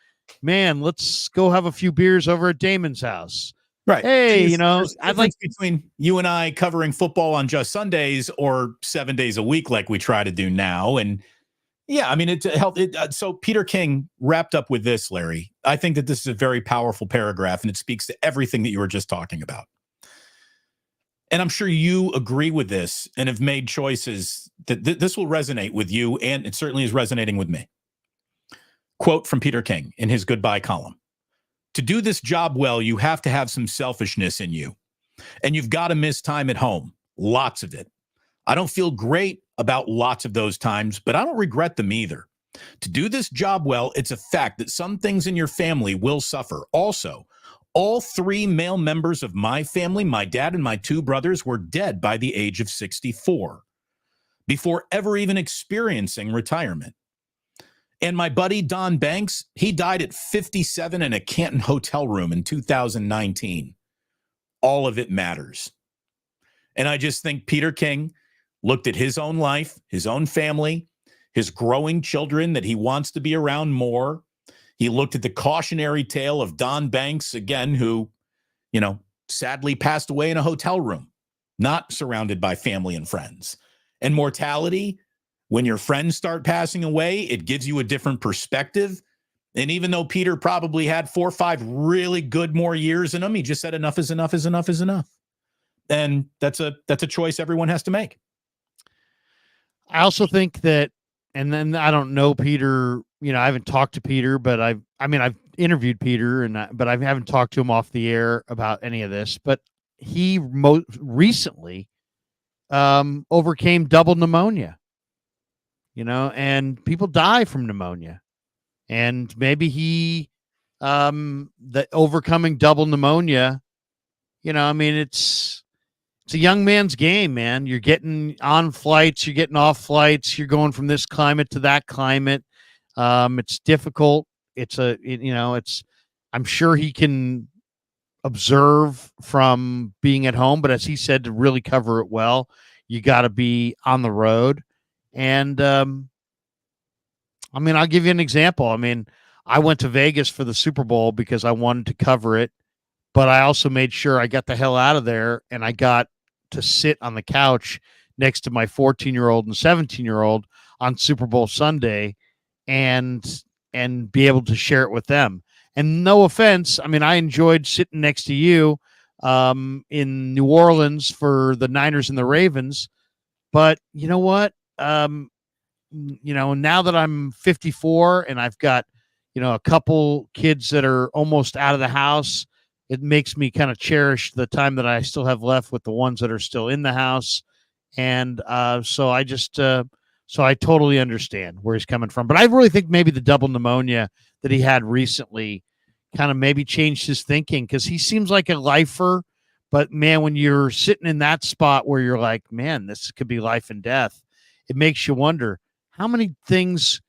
man, let's go have a few beers over at Damon's house. Right. Hey, I'd like between you and I covering football on just Sundays or 7 days a week, like we try to do now. And yeah, I mean, it helped. So Peter King wrapped up with this, Larry. I think that this is a very powerful paragraph, and it speaks to everything that you were just talking about. And I'm sure you agree with this and have made choices that this will resonate with you, and it certainly is resonating with me. Quote from Peter King in his goodbye column. To do this job well, you have to have some selfishness in you, and you've got to miss time at home, lots of it. I don't feel great about lots of those times, but I don't regret them either. To do this job well, it's a fact that some things in your family will suffer. Also, all three male members of my family, my dad and my two brothers, were dead by the age of 64 before ever even experiencing retirement. And my buddy Don Banks, he died at 57 in a Canton hotel room in 2019. All of it matters. And I just think Peter King looked at his own life, his own family, his growing children that he wants to be around more. He looked at the cautionary tale of Don Banks, again, who, sadly passed away in a hotel room, not surrounded by family and friends. And mortality, when your friends start passing away, it gives you a different perspective. And even though Peter probably had 4 or 5 really good more years in him, he just said enough is enough is enough is enough. And that's a choice everyone has to make. I also think that, and then I don't know Peter, I haven't talked to Peter, but I've interviewed Peter, but I haven't talked to him off the air about any of this. But he recently overcame double pneumonia, and people die from pneumonia. And maybe he, the overcoming double pneumonia, it's a young man's game, man. You're getting on flights, you're getting off flights, you're going from this climate to that climate. It's difficult. I'm sure he can observe from being at home, but as he said, to really cover it well, you got to be on the road. And, I'll give you an example. I went to Vegas for the Super Bowl because I wanted to cover it, but I also made sure I got the hell out of there, and I got to sit on the couch next to my 14-year-old and 17-year-old on Super Bowl Sunday and be able to share it with them. And no offense, I enjoyed sitting next to you in New Orleans for the Niners and the Ravens, but you know what? Now that I'm 54 and I've got, a couple kids that are almost out of the house, it makes me kind of cherish the time that I still have left with the ones that are still in the house. And so I totally understand where he's coming from. But I really think maybe the double pneumonia that he had recently kind of maybe changed his thinking, because he seems like a lifer. But, man, when you're sitting in that spot where you're like, man, this could be life and death, it makes you wonder, how many things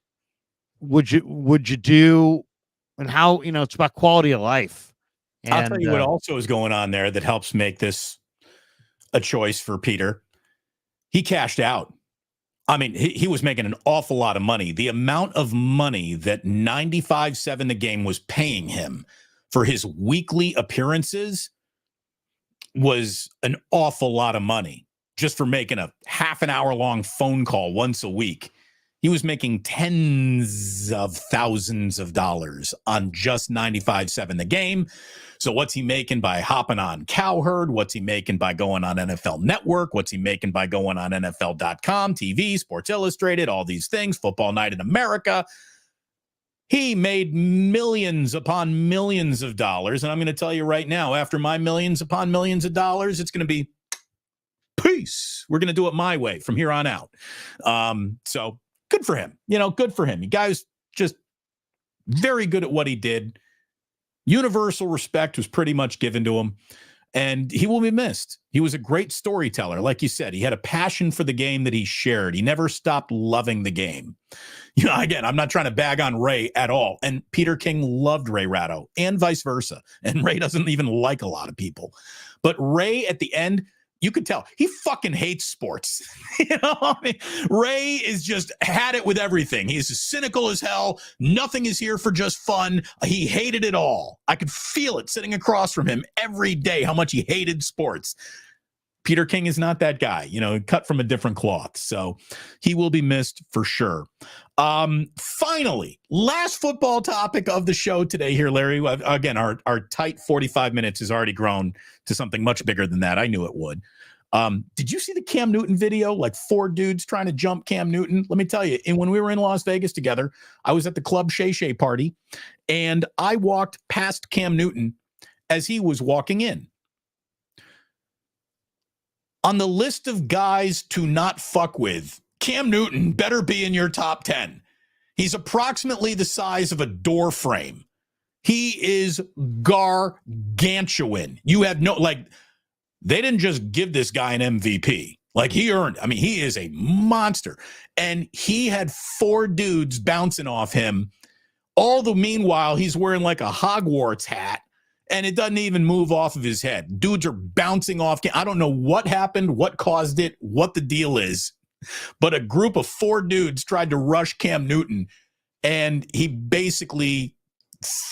would you do, and how, it's about quality of life. And I'll tell you what also is going on there that helps make this a choice for Peter. He cashed out. He was making an awful lot of money. The amount of money that 95.7 The Game was paying him for his weekly appearances was an awful lot of money just for making a half an hour long phone call once a week. He was making tens of thousands of dollars on just 95.7 The Game. So what's he making by hopping on Cowherd? What's he making by going on NFL Network? What's he making by going on NFL.com, TV, Sports Illustrated, all these things, Football Night in America? He made millions upon millions of dollars. And I'm going to tell you right now, after my millions upon millions of dollars, it's going to be peace. We're going to do it my way from here on out. So good for him. Good for him. The guy's just very good at what he did. Universal respect was pretty much given to him, and he will be missed. He was a great storyteller. Like you said, he had a passion for the game that he shared. He never stopped loving the game. Again, I'm not trying to bag on Ray at all. And Peter King loved Ray Ratto and vice versa. And Ray doesn't even like a lot of people. But Ray, at the end, you could tell he fucking hates sports. Ray is just had it with everything. He's cynical as hell. Nothing is here for just fun. He hated it all. I could feel it sitting across from him every day, how much he hated sports. Peter King is not that guy, cut from a different cloth. So he will be missed for sure. Finally, last football topic of the show today here, Larry. Again, our tight 45 minutes has already grown to something much bigger than that. I knew it would. Did you see the Cam Newton video? Like 4 dudes trying to jump Cam Newton. Let me tell you, and when we were in Las Vegas together, I was at the Club Shay Shay party, and I walked past Cam Newton as he was walking in. On the list of guys to not fuck with, Cam Newton better be in your top 10. He's approximately the size of a door frame. He is gargantuan. You have they didn't just give this guy an MVP. He earned, he is a monster. And he had 4 dudes bouncing off him. All the meanwhile, he's wearing like a Hogwarts hat and it doesn't even move off of his head. Dudes are bouncing off. I don't know what happened, what caused it, what the deal is, but a group of 4 dudes tried to rush Cam Newton, and he basically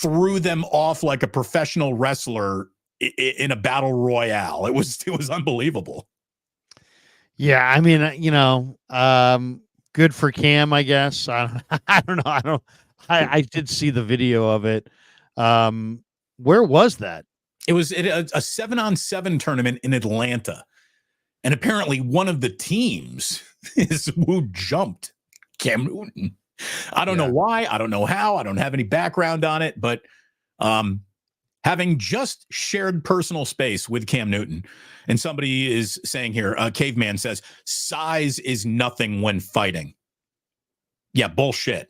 threw them off like a professional wrestler in a battle royale. It was unbelievable. Yeah, I mean, good for Cam, I guess. I don't know. I did see the video of it. Where was that? It was a 7-on-7 tournament in Atlanta. And apparently one of the teams is who jumped Cam Newton. I don't know why. I don't know how. I don't have any background on it. But having just shared personal space with Cam Newton, and somebody is saying here, Caveman says, size is nothing when fighting. Yeah, bullshit.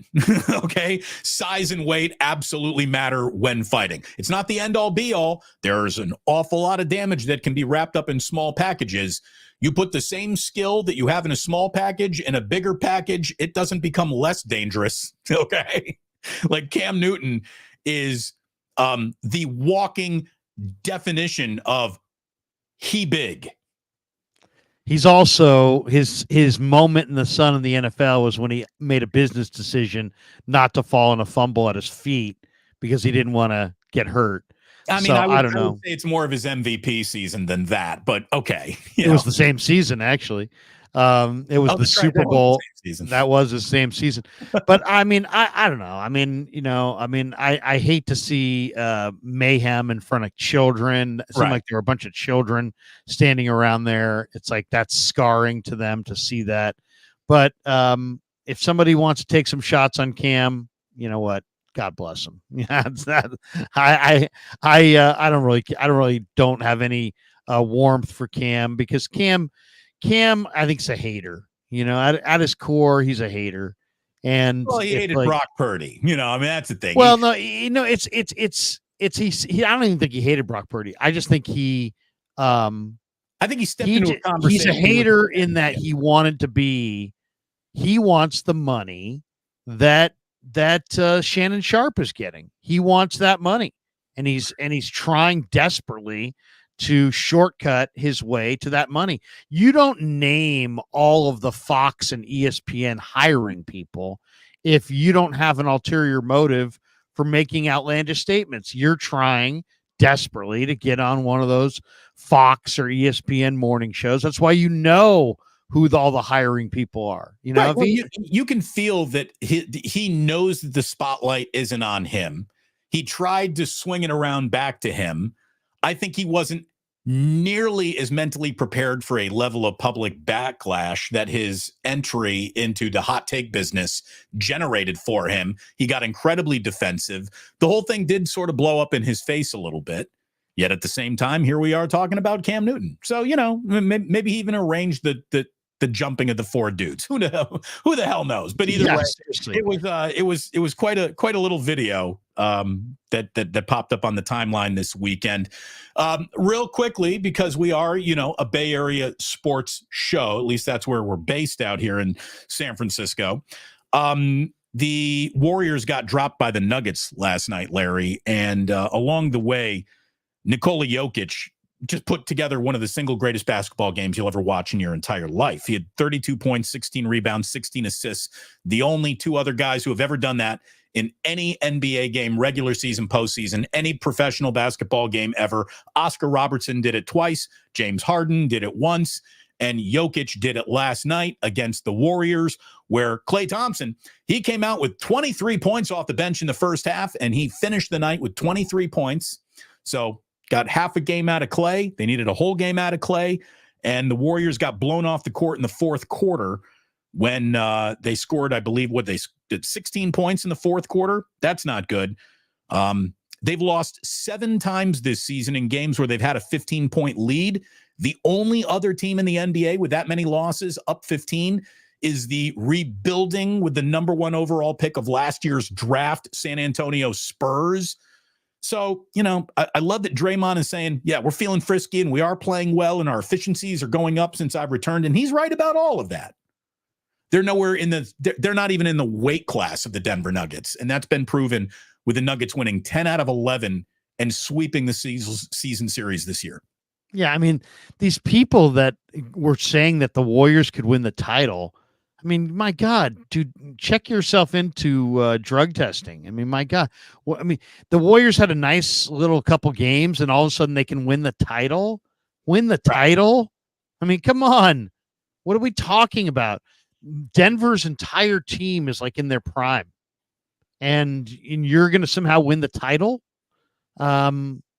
Okay. Size and weight absolutely matter when fighting. It's not the end all be all. There's an awful lot of damage that can be wrapped up in small packages. You put the same skill that you have in a small package in a bigger package, it doesn't become less dangerous. Okay. Like Cam Newton is the walking definition of he big. He's also his moment in the sun in the NFL was when he made a business decision not to fall in a fumble at his feet because he didn't want to get hurt. I mean, so, I don't know. Would say it's more of his MVP season than that, but okay. It was the same season, actually. It was the Super Bowl. That was the same season. But I mean, I don't know. I mean, I hate to see mayhem in front of children. It seemed like there were a bunch of children standing around there. It's like that's scarring to them to see that. But if somebody wants to take some shots on Cam, you know what? God bless him. Yeah, it's that. I don't have any warmth for Cam because Cam, I think, is a hater. At his core, he's a hater. And he hated Brock Purdy. I mean, that's the thing. Well, it's I don't even think he hated Brock Purdy. I just think I think he stepped into a conversation. He's a hater in that he wants the money that Shannon Sharp is getting. He wants that money, and he's trying desperately to shortcut his way to that money. You don't name all of the Fox and ESPN hiring people if you don't have an ulterior motive for making outlandish statements. You're trying desperately to get on one of those Fox or ESPN morning shows. That's why who all the hiring people are. Right. Well, you can feel that he knows that the spotlight isn't on him. He tried to swing it around back to him. I think he wasn't nearly as mentally prepared for a level of public backlash that his entry into the hot take business generated for him. He got incredibly defensive. The whole thing did sort of blow up in his face a little bit. Yet at the same time, here we are talking about Cam Newton. So, maybe he even arranged the jumping of the 4 dudes. Who the hell knows? But either way, it was quite a little video that popped up on the timeline this weekend. Real quickly, because we are, a Bay Area sports show, at least that's where we're based out here in San Francisco. The Warriors got dropped by the Nuggets last night, Larry, and along the way, Nikola Jokic just put together one of the single greatest basketball games you'll ever watch in your entire life. He had 32 points, 16 rebounds, 16 assists. The only 2 other guys who have ever done that in any NBA game, regular season, postseason, any professional basketball game ever. Oscar Robertson did it twice. James Harden did it once. And Jokic did it last night against the Warriors, where Klay Thompson, he came out with 23 points off the bench in the first half, and he finished the night with 23 points. So got half a game out of Klay. They needed a whole game out of Klay. And the Warriors got blown off the court in the fourth quarter when they scored, I believe, they did 16 points in the fourth quarter. That's not good. They've lost 7 times this season in games where they've had a 15-point lead. The only other team in the NBA with that many losses, up 15, is the rebuilding with the number 1 overall pick of last year's draft, San Antonio Spurs. So, I love that Draymond is saying, yeah, we're feeling frisky and we are playing well and our efficiencies are going up since I've returned. And he's right about all of that. They're nowhere they're not even in the weight class of the Denver Nuggets. And that's been proven with the Nuggets winning 10 out of 11 and sweeping the season series this year. Yeah, I mean, these people that were saying that the Warriors could win the title, I mean, my God, dude, check yourself into drug testing. I mean, my God. Well, I mean, the Warriors had a nice little couple games, and all of a sudden they can win the title? Win the title? I mean, come on. What are we talking about? Denver's entire team is like in their prime, and you're going to somehow win the title?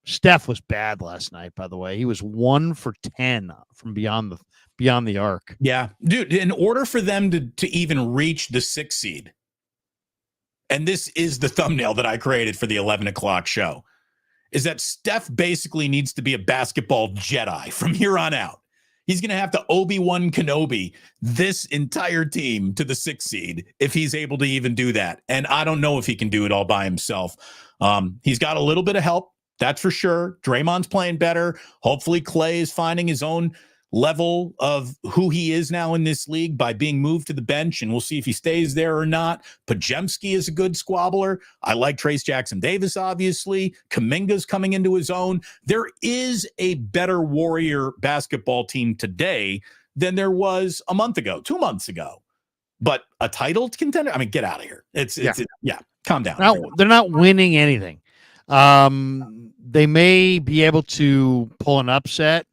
Steph was bad last night, by the way. He was 1 for 10 from beyond the arc. Yeah, dude, in order for them to even reach the 6th seed, and this is the thumbnail that I created for the 11 o'clock show, is that Steph basically needs to be a basketball Jedi from here on out. He's going to have to Obi-Wan Kenobi this entire team to the 6th seed if he's able to even do that. And I don't know if he can do it all by himself. He's got a little bit of help, that's for sure. Draymond's playing better. Hopefully Clay is finding his own level of who he is now in this league by being moved to the bench, and we'll see if he stays there or not. Pajemski is a good squabbler. I like Trace Jackson-Davis, obviously. Kuminga's coming into his own. There is a better Warrior basketball team today than there was a month ago, 2 months ago. But a title contender? I mean, get out of here. It's calm down. They're not winning anything. They may be able to pull an upset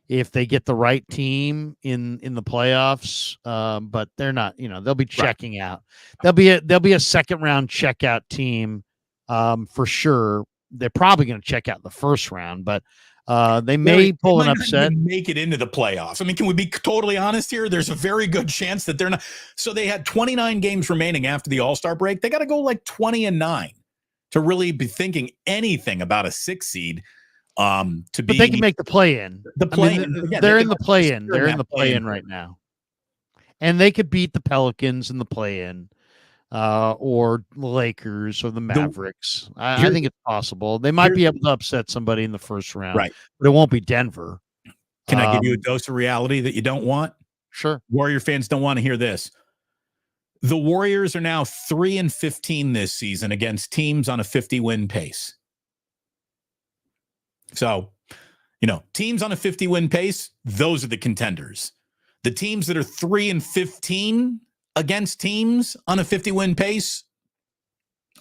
if they get the right team in the playoffs, but they're not. They'll be checking out. They'll be a second round checkout team for sure. They're probably going to check out the first round, but they may pull an upset, make it into the playoffs. I mean, can we be totally honest here? There's a very good chance that they're not. So they had 29 games remaining after the All-Star break. They got to go like 20-9 to really be thinking anything about a 6 seed. But they can make the play-in. They're in the play-in. They're in the play-in right now, and they could beat the Pelicans in the play-in, or the Lakers or the Mavericks. I think it's possible. They might be able to upset somebody in the first round, right? But it won't be Denver. Can I give you a dose of reality that you don't want? Sure. Warrior fans don't want to hear this. The Warriors are now 3-15 this season against teams on a 50-win pace. So, teams on a 50-win pace, those are the contenders. The teams that are 3-15 against teams on a 50-win pace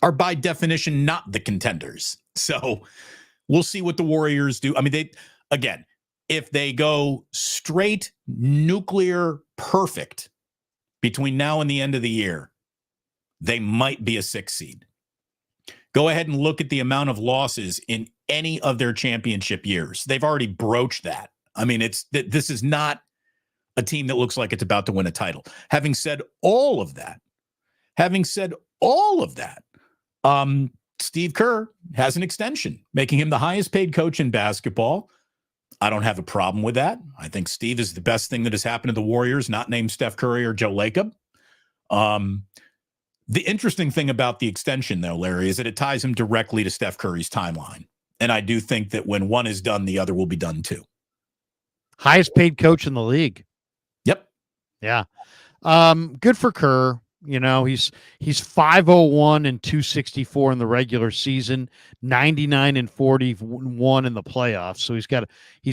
are by definition not the contenders. So we'll see what the Warriors do. I mean, if they go straight nuclear perfect between now and the end of the year, they might be a 6 seed. Go ahead and look at the amount of losses in any of their championship years. They've already broached that. I mean, this is not a team that looks like it's about to win a title. Having said all of that, Steve Kerr has an extension, making him the highest paid coach in basketball. I don't have a problem with that. I think Steve is the best thing that has happened to the Warriors, not named Steph Curry or Joe Lacob. The interesting thing about the extension, though, Larry, is that it ties him directly to Steph Curry's timeline. And I do think that when one is done, the other will be done too. Highest paid coach in the league. Yep. Yeah. Good for Kerr. He's 501 and 264 in the regular season, 99 and 41 in the playoffs. So he's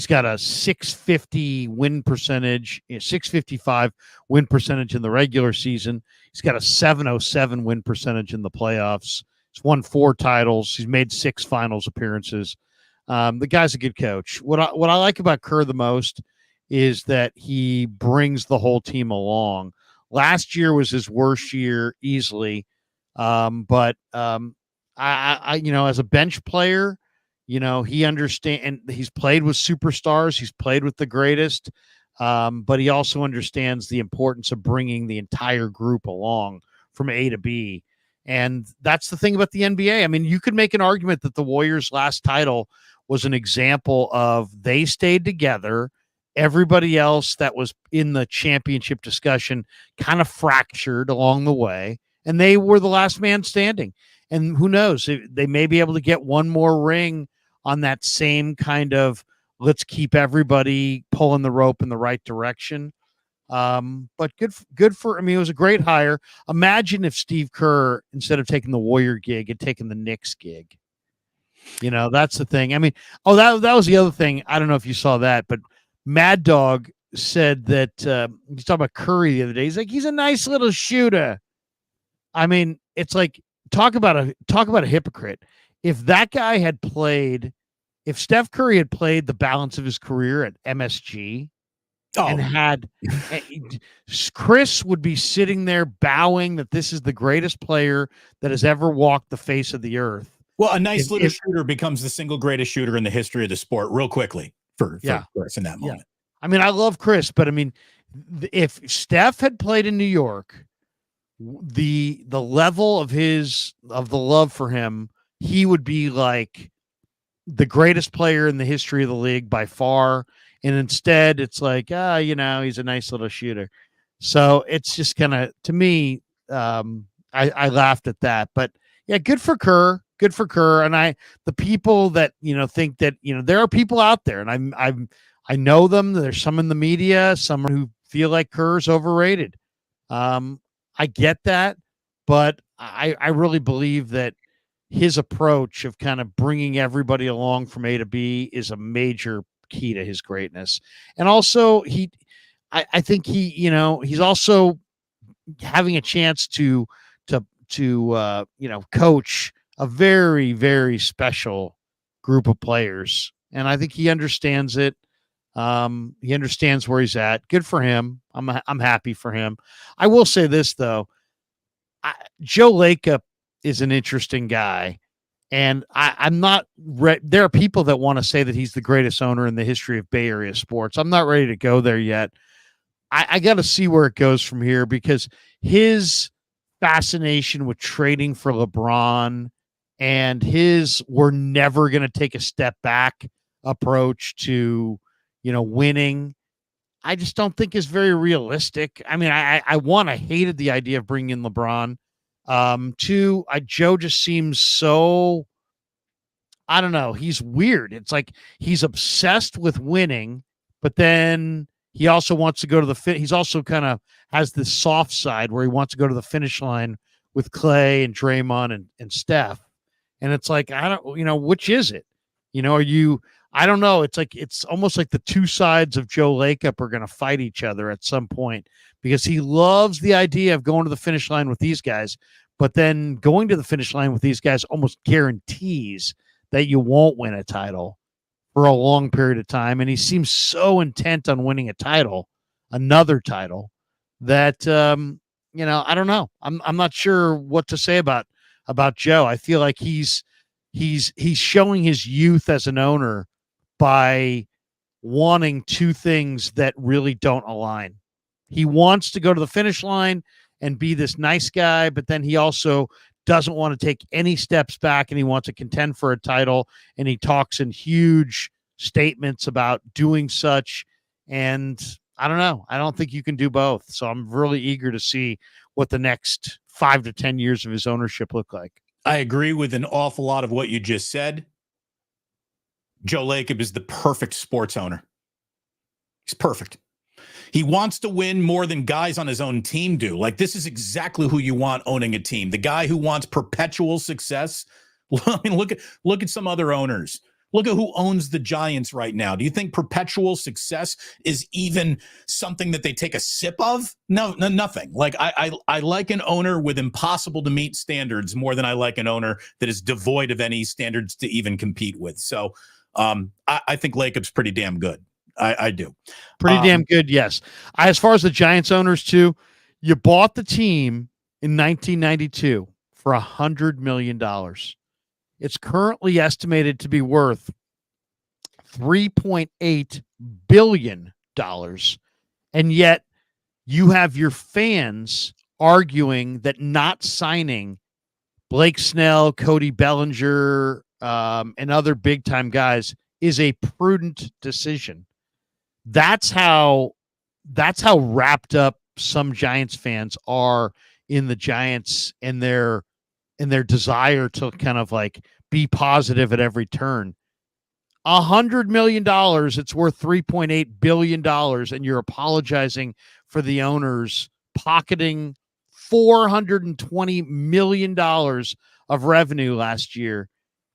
got a 650 win percentage, 655 win percentage in the regular season. He's got a 707 win percentage in the playoffs. He's won 4 titles. He's made 6 finals appearances. The guy's a good coach. What I like about Kerr the most is that he brings the whole team along. Last year was his worst year easily. But I as a bench player, he understands, and he's played with superstars. He's played with the greatest. But he also understands the importance of bringing the entire group along from A to B. And that's the thing about the NBA. I mean, you could make an argument that the Warriors' last title was an example of they stayed together. Everybody else that was in the championship discussion kind of fractured along the way, and they were the last man standing. And who knows, they may be able to get one more ring on that same kind of let's keep everybody pulling the rope in the right direction. But good for, it was a great hire. Imagine if Steve Kerr, instead of taking the Warrior gig, had taken the Knicks gig. That's the thing. I mean, that was the other thing. I don't know if you saw that, but Mad Dog said that he's talking about Curry the other day. He's like, he's a nice little shooter. I mean, it's like talk about a hypocrite. If that guy had played, if Steph Curry had played the balance of his career at MSG and had Chris would be sitting there bowing that this is the greatest player that has ever walked the face of the earth. Well, a nice little shooter becomes the single greatest shooter in the history of the sport real quickly for Chris in that moment. I mean, I love Chris, but I mean, if Steph had played in New York, the level of the love for him, he would be like the greatest player in the history of the league by far. And instead, it's like, he's a nice little shooter. So it's just kind of, to me, I laughed at that. But yeah, good for Kerr. Good for Kerr. And the people that think that there are people out there, and I know them. There's some in the media, some who feel like Kerr's overrated. I get that, but I really believe that his approach of kind of bringing everybody along from A to B is a major key to his greatness. And also I think he's also having a chance to coach a very, very special group of players. And I think he understands it. He understands where he's at. Good for him. I'm happy for him. I will say this though. Joe Lacob is an interesting guy, and I'm not there are people that want to say that he's the greatest owner in the history of Bay Area sports. I'm not ready to go there yet. I got to see where it goes from here, because his fascination with trading for LeBron and his we're never going to take a step back approach to winning, I just don't think is very realistic. I mean, I hated the idea of bringing in LeBron. Two, Joe just seems so, I don't know. He's weird. It's like he's obsessed with winning, but then he also wants to go to he's also kind of has this soft side where he wants to go to the finish line with Clay and Draymond and Steph. And it's like, I don't, which is it? I don't know. It's like, it's almost like the two sides of Joe Lacob are going to fight each other at some point, because he loves the idea of going to the finish line with these guys, but then going to the finish line with these guys almost guarantees that you won't win a title for a long period of time. And he seems so intent on winning a title, another title, that, I don't know. I'm not sure what to say about Joe. I feel like he's showing his youth as an owner by wanting two things that really don't align. He wants to go to the finish line and be this nice guy, but then he also doesn't want to take any steps back, and he wants to contend for a title, and he talks in huge statements about doing such. And I don't know. I don't think you can do both. So I'm really eager to see what the next 5 to 10 years of his ownership look like. I agree with an awful lot of what you just said. Joe Lacob is the perfect sports owner. He's perfect. He wants to win more than guys on his own team do. Like, this is exactly who you want owning a team. The guy who wants perpetual success. I mean, look at some other owners. Look at who owns the Giants right now. Do you think perpetual success is even something that they take a sip of? No, nothing. Like, I like an owner with impossible to meet standards more than I like an owner that is devoid of any standards to even compete with. So I think Lacob's pretty damn good. I do. Pretty damn good, yes. As far as the Giants owners, too, you bought the team in 1992 for $100 million. It's currently estimated to be worth $3.8 billion. And yet you have your fans arguing that not signing Blake Snell, Cody Bellinger, and other big-time guys is a prudent decision. That's how wrapped up some Giants fans are in the Giants and their desire to kind of like be positive at every turn. $100 million, it's worth $3.8 billion, and you're apologizing for the owners pocketing $420 million of revenue last year.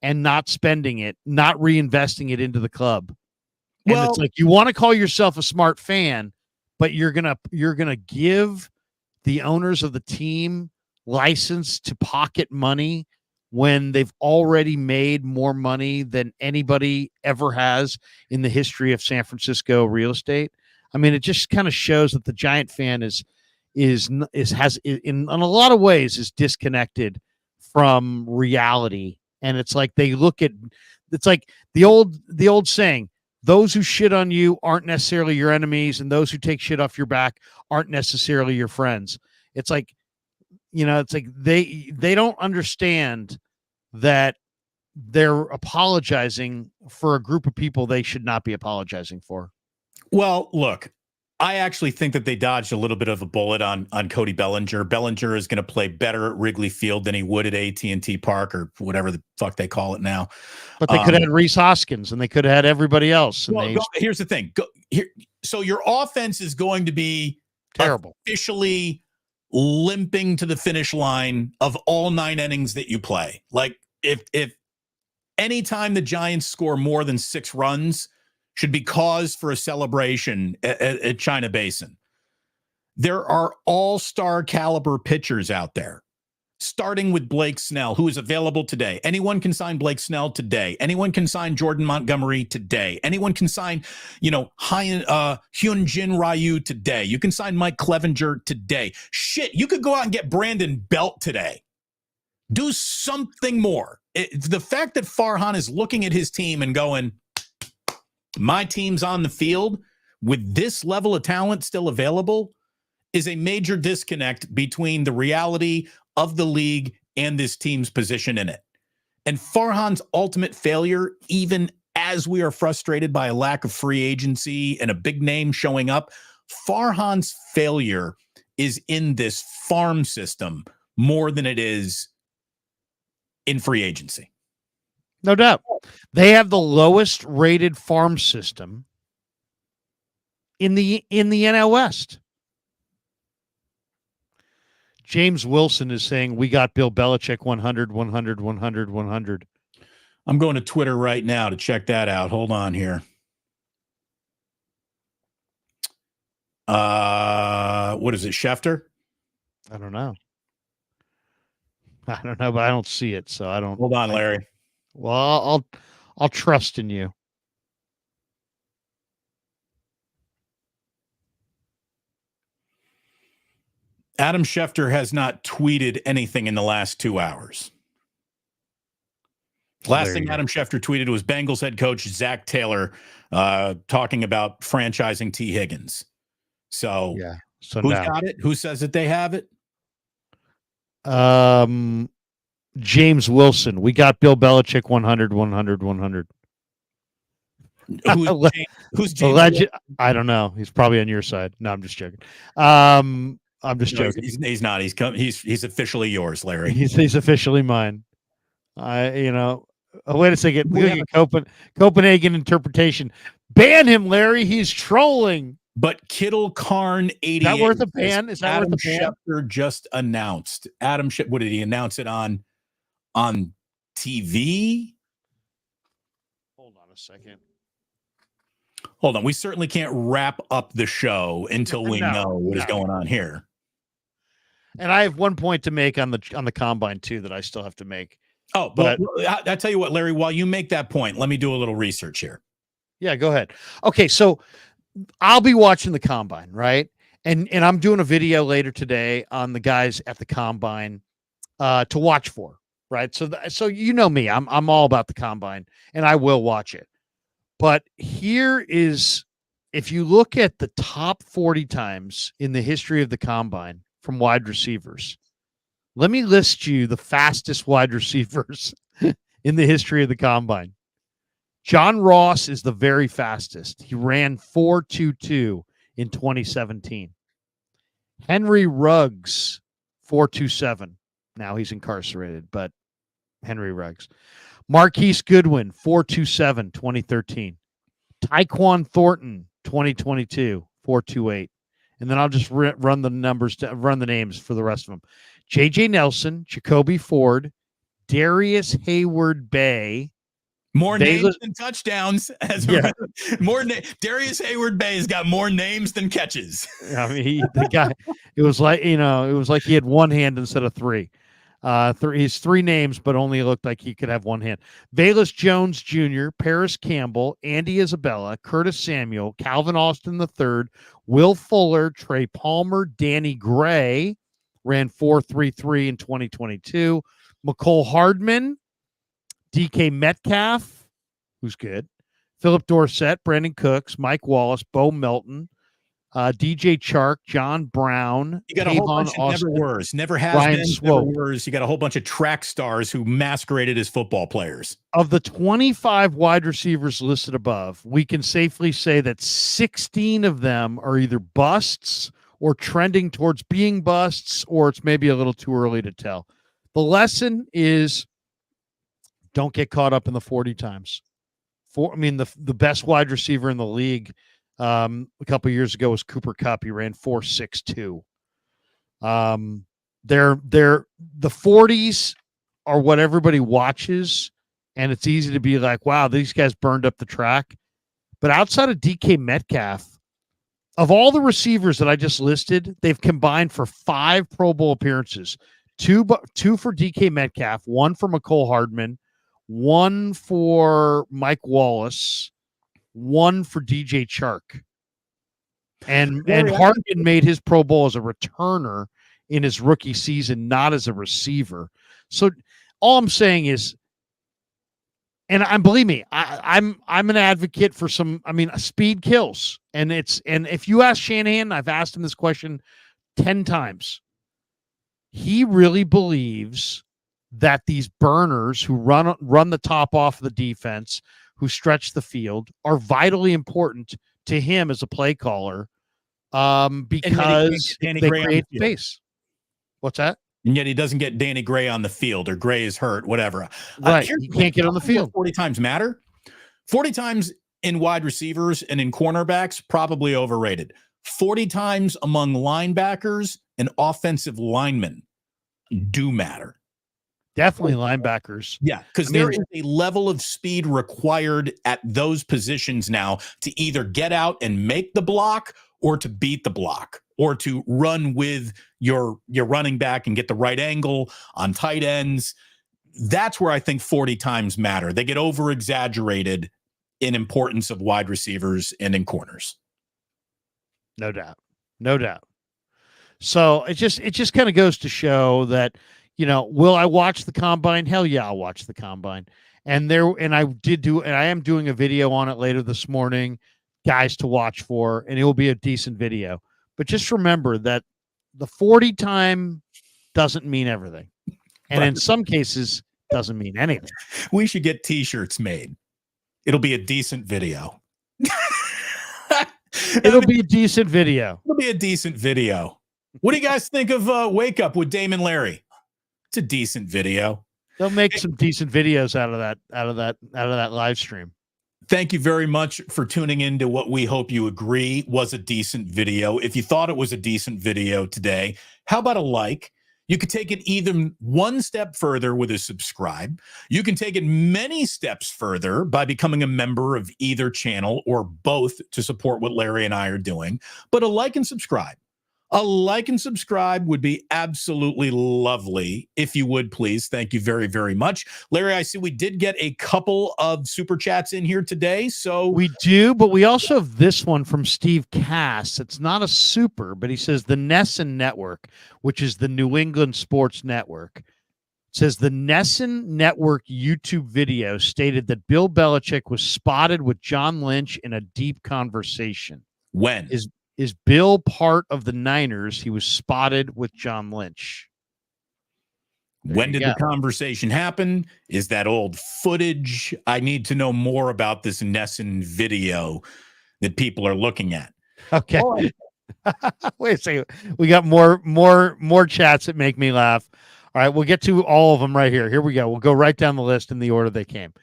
and not spending it, not reinvesting it into the club. And Well, it's like, you want to call yourself a smart fan, but you're gonna give the owners of the team license to pocket money when they've already made more money than anybody ever has in the history of San Francisco real estate. I mean, it just kind of shows that the Giant fan is in a lot of ways is disconnected from reality. And it's like it's like the old saying, those who shit on you aren't necessarily your enemies, and those who take shit off your back aren't necessarily your friends. It's like, it's like they don't understand that they're apologizing for a group of people they should not be apologizing for. Well, look, I actually think that they dodged a little bit of a bullet on Cody Bellinger. Bellinger is going to play better at Wrigley Field than he would at AT&T Park or whatever the fuck they call it now. But they could have had Reese Hoskins, and they could have had everybody else. And here's the thing. So your offense is going to be terrible, officially limping to the finish line of all 9 innings that you play. Like if anytime the Giants score more than 6 runs should be cause for a celebration at China Basin. There are all-star caliber pitchers out there, starting with Blake Snell, who is available today. Anyone can sign Blake Snell today. Anyone can sign Jordan Montgomery today. Anyone can sign, Hyunjin Ryu today. You can sign Mike Clevenger today. Shit, you could go out and get Brandon Belt today. Do something more. The fact that Farhan is looking at his team and going, my team's on the field with this level of talent still available is a major disconnect between the reality of the league and this team's position in it. And Farhan's ultimate failure, even as we are frustrated by a lack of free agency and a big name showing up, Farhan's failure is in this farm system more than it is in free agency. No doubt. They have the lowest rated farm system in the NL West. James Wilson is saying we got Bill Belichick 100, 100, 100, 100. I'm going to Twitter right now to check that out. Hold on here. What is it, Schefter? I don't know, but I don't see it, so I don't. Hold on, Larry. Well, I'll trust in you. Adam Schefter has not tweeted anything in the last 2 hours. Last thing Adam Schefter tweeted was Bengals head coach Zach Taylor talking about franchising T. Higgins. So, yeah. Who's got it? Who says that they have it? James Wilson. We got Bill Belichick 100, 100, 100. Who's James? I don't know. He's probably on your side. No, I'm just joking. I'm just joking. He's not. He's officially yours, Larry. He's officially mine. Wait a second. We have a Copenhagen interpretation. Ban him, Larry. He's trolling. But Kittle Karn 88. Is that worth a ban? Is that Adam worth a ban? Schefter just announced. What did he announce it on TV? Hold on a second. Hold on. We certainly can't wrap up the show until we know what is going on here. And I have one point to make on the combine too that I still have to make. Oh, but I tell you what, Larry, while you make that point, let me do a little research here. Yeah, go ahead. Okay, so I'll be watching the combine, right? And I'm doing a video later today on the guys at the combine to watch for, right? So you know me, I'm all about the combine, and I will watch it. But here is, if you look at the top 40 times in the history of the combine from wide receivers, let me list you the fastest wide receivers in the history of the combine. John Ross is the very fastest. He ran 4.22 in 2017. Henry Ruggs, 4.27. Now he's incarcerated, but Henry Ruggs. Marquise Goodwin, 4.27, 2013. Tyquan Thornton, 2022, 4.28. And then I'll just run the names for the rest of them. J.J. Nelson, Jacoby Ford, Darius Hayward-Bay. More names than touchdowns. Darius Hayward-Bay's got more names than catches. I mean, the guy, it was like he had one hand instead of three. He's three names, but only looked like he could have one hand. Velus Jones Jr., Paris Campbell, Andy Isabella, Curtis Samuel, Calvin Austin III, Will Fuller, Trey Palmer, Danny Gray, ran 4.33 in 2022. McCole Hardman, DK Metcalf, who's good, Philip Dorsett, Brandon Cooks, Mike Wallace, Bo Melton, DJ Chark, John Brown. You got a whole bunch of never wers, never has Ryan been, Swope. never wers. You got a whole bunch of track stars who masqueraded as football players. Of the 25 wide receivers listed above, we can safely say that 16 of them are either busts or trending towards being busts, or it's maybe a little too early to tell. The lesson is don't get caught up in the 40 times. The best wide receiver in the league a couple of years ago was Cooper Kupp. He ran 4.62. The 40s are what everybody watches, and it's easy to be like, wow, these guys burned up the track. But outside of DK Metcalf, of all the receivers that I just listed, they've combined for 5 Pro Bowl appearances. Two for DK Metcalf, one for McCole Hardman, one for Mike Wallace, one for DJ Chark. And Hardman made his Pro Bowl as a returner in his rookie season, not as a receiver. So all I'm saying is, and believe me, I'm an advocate for speed kills. And if you ask Shanahan, I've asked him this question 10 times. He really believes that these burners who run the top off of the defense, who stretch the field, are vitally important to him as a play caller, because they create space. What's that? And yet he doesn't get Danny Gray on the field, or Gray is hurt, whatever. Right. He can't get on the field. 40 times matter. 40 times in wide receivers and in cornerbacks, probably overrated. 40 times among linebackers and offensive linemen do matter. Definitely linebackers. Yeah, because there is a level of speed required at those positions now to either get out and make the block, or to beat the block, or to run with your running back and get the right angle on tight ends. That's where I think 40 times matter. They get over-exaggerated in importance of wide receivers and in corners. No doubt. So it just kind of goes to show that, will I watch the combine? Hell yeah, I'll watch the combine. I am doing a video on it later this morning, guys to watch for, and it will be a decent video. But just remember that the 40 time doesn't mean everything. And in some cases, doesn't mean anything. We should get t-shirts made. It'll be a decent video. It'll be a decent video. It'll be a decent video. What do you guys think of Wake Up with Damon Larry? It's a decent video. They'll make some decent videos out of that live stream. Thank you very much for tuning in to what we hope you agree was a decent video. If you thought it was a decent video today, how about a like? You could take it either one step further with a subscribe. You can take it many steps further by becoming a member of either channel, or both, to support what Larry and I are doing. But a like and subscribe. A like and subscribe would be absolutely lovely, if you would, please. Thank you very, very much. Larry, I see we did get a couple of super chats in here today. So we do, but we also have this one from Steve Cass. It's not a super, but he says the Nesson Network, which is the New England Sports Network, says the Nesson Network YouTube video stated that Bill Belichick was spotted with John Lynch in a deep conversation. When? Is Bill part of the Niners? He was spotted with John Lynch. When did the conversation happen? Is that old footage? I need to know more about this Nesson video that people are looking at. Okay. Wait a second. We got more chats that make me laugh. All right, we'll get to all of them right here. Here we go. We'll go right down the list in the order they came.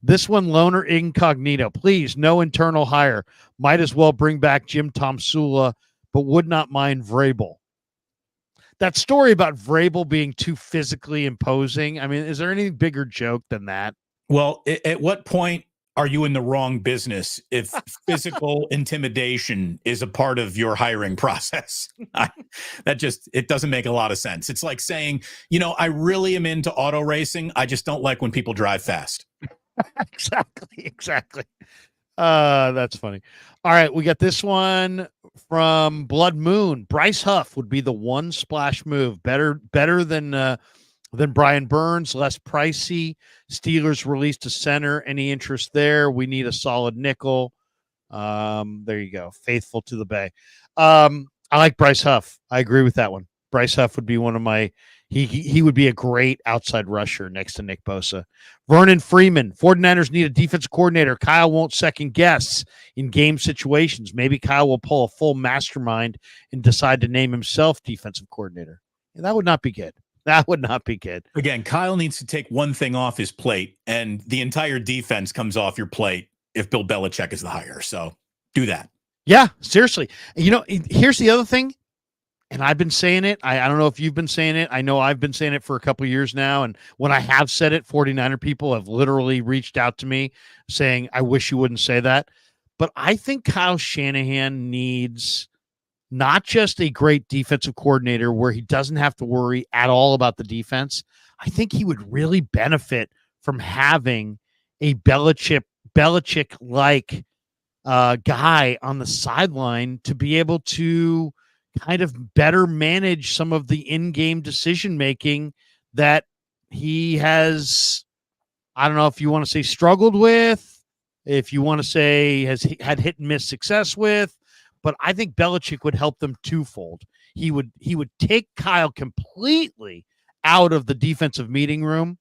This one, Loner Incognito. Please, no internal hire. Might as well bring back Jim Tomsula, but would not mind Vrabel. that story about Vrabel being too physically imposing. I mean, is there any bigger joke than that? Well, at what point are you in the wrong business if physical intimidation is a part of your hiring process? It doesn't make a lot of sense. It's like saying, I really am into auto racing. I just don't like when people drive fast. Exactly. That's funny. All right, we got this one from Blood Moon. Bryce Huff would be the one splash move. Better than Brian Burns, less pricey. Steelers released a center. Any interest there? We need a solid nickel. There you go. Faithful to the Bay. I like Bryce Huff. I agree with that one. Bryce Huff would be one of my. He would be a great outside rusher next to Nick Bosa. Vernon Freeman. 49ers need a defensive coordinator. Kyle won't second guess in game situations. Maybe Kyle will pull a full mastermind and decide to name himself defensive coordinator. And that would not be good. That would not be good. Again, Kyle needs to take one thing off his plate, and the entire defense comes off your plate if Bill Belichick is the hire. So do that. Yeah, seriously. Here's the other thing, and I've been saying it. I don't know if you've been saying it. I know I've been saying it for a couple of years now, and when I have said it, 49er people have literally reached out to me saying, I wish you wouldn't say that. But I think Kyle Shanahan needs not just a great defensive coordinator where he doesn't have to worry at all about the defense. I think he would really benefit from having a Belichick-like guy on the sideline to be able to kind of better manage some of the in-game decision-making that he has, I don't know if you want to say struggled with, if you want to say has had hit and miss success with, but I think Belichick would help them twofold. He would take Kyle completely out of the defensive meeting room,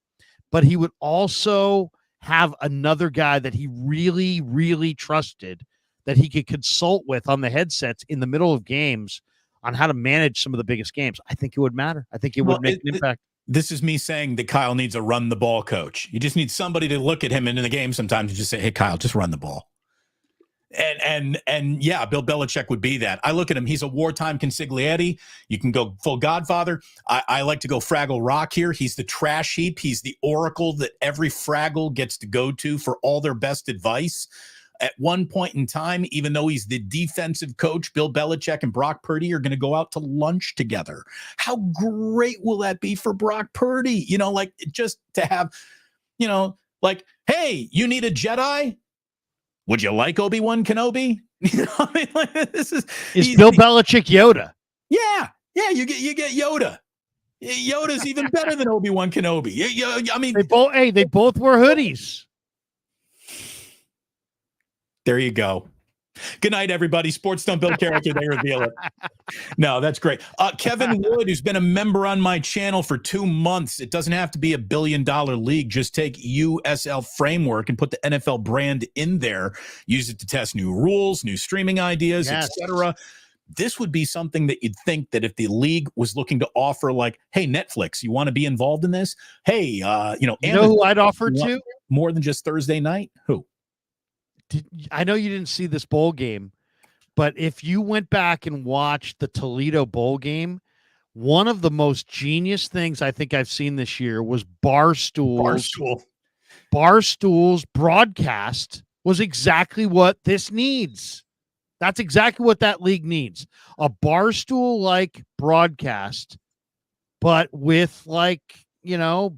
but he would also have another guy that he really, really trusted that he could consult with on the headsets in the middle of games on how to manage some of the biggest games. I think it would matter. I think it would make an impact. This is me saying that Kyle needs a run the ball coach. You just need somebody to look at him in the game sometimes and just say, hey, Kyle, just run the ball. And yeah, Bill Belichick would be that. I look at him. He's a wartime consigliere. You can go full Godfather. I like to go Fraggle Rock here. He's the trash heap. He's the oracle that every Fraggle gets to go to for all their best advice. At one point in time, even though he's the defensive coach, Bill Belichick and Brock Purdy are going to go out to lunch together. How great will that be for Brock Purdy? Just to have, hey, you need a Jedi? Would you like Obi-Wan Kenobi? Is Bill Belichick Yoda? Yeah, you get Yoda. Yoda's even better than Obi-Wan Kenobi. I mean, they both wear hoodies. There you go. Good night, everybody. Sports don't build character, they reveal it. No, that's great. Kevin Wood, who's been a member on my channel for 2 months. It doesn't have to be $1 billion league. Just take USL framework and put the NFL brand in there. Use it to test new rules, new streaming ideas, etc. This would be something that you'd think that if the league was looking to offer, like, hey, Netflix, you want to be involved in this? Hey, you know who I'd offer to? More than just Thursday night? Who? I know you didn't see this bowl game, but if you went back and watched the Toledo bowl game, one of the most genius things I think I've seen this year was Barstool's broadcast was exactly what this needs. That's exactly what that league needs. A Barstool-like broadcast, but with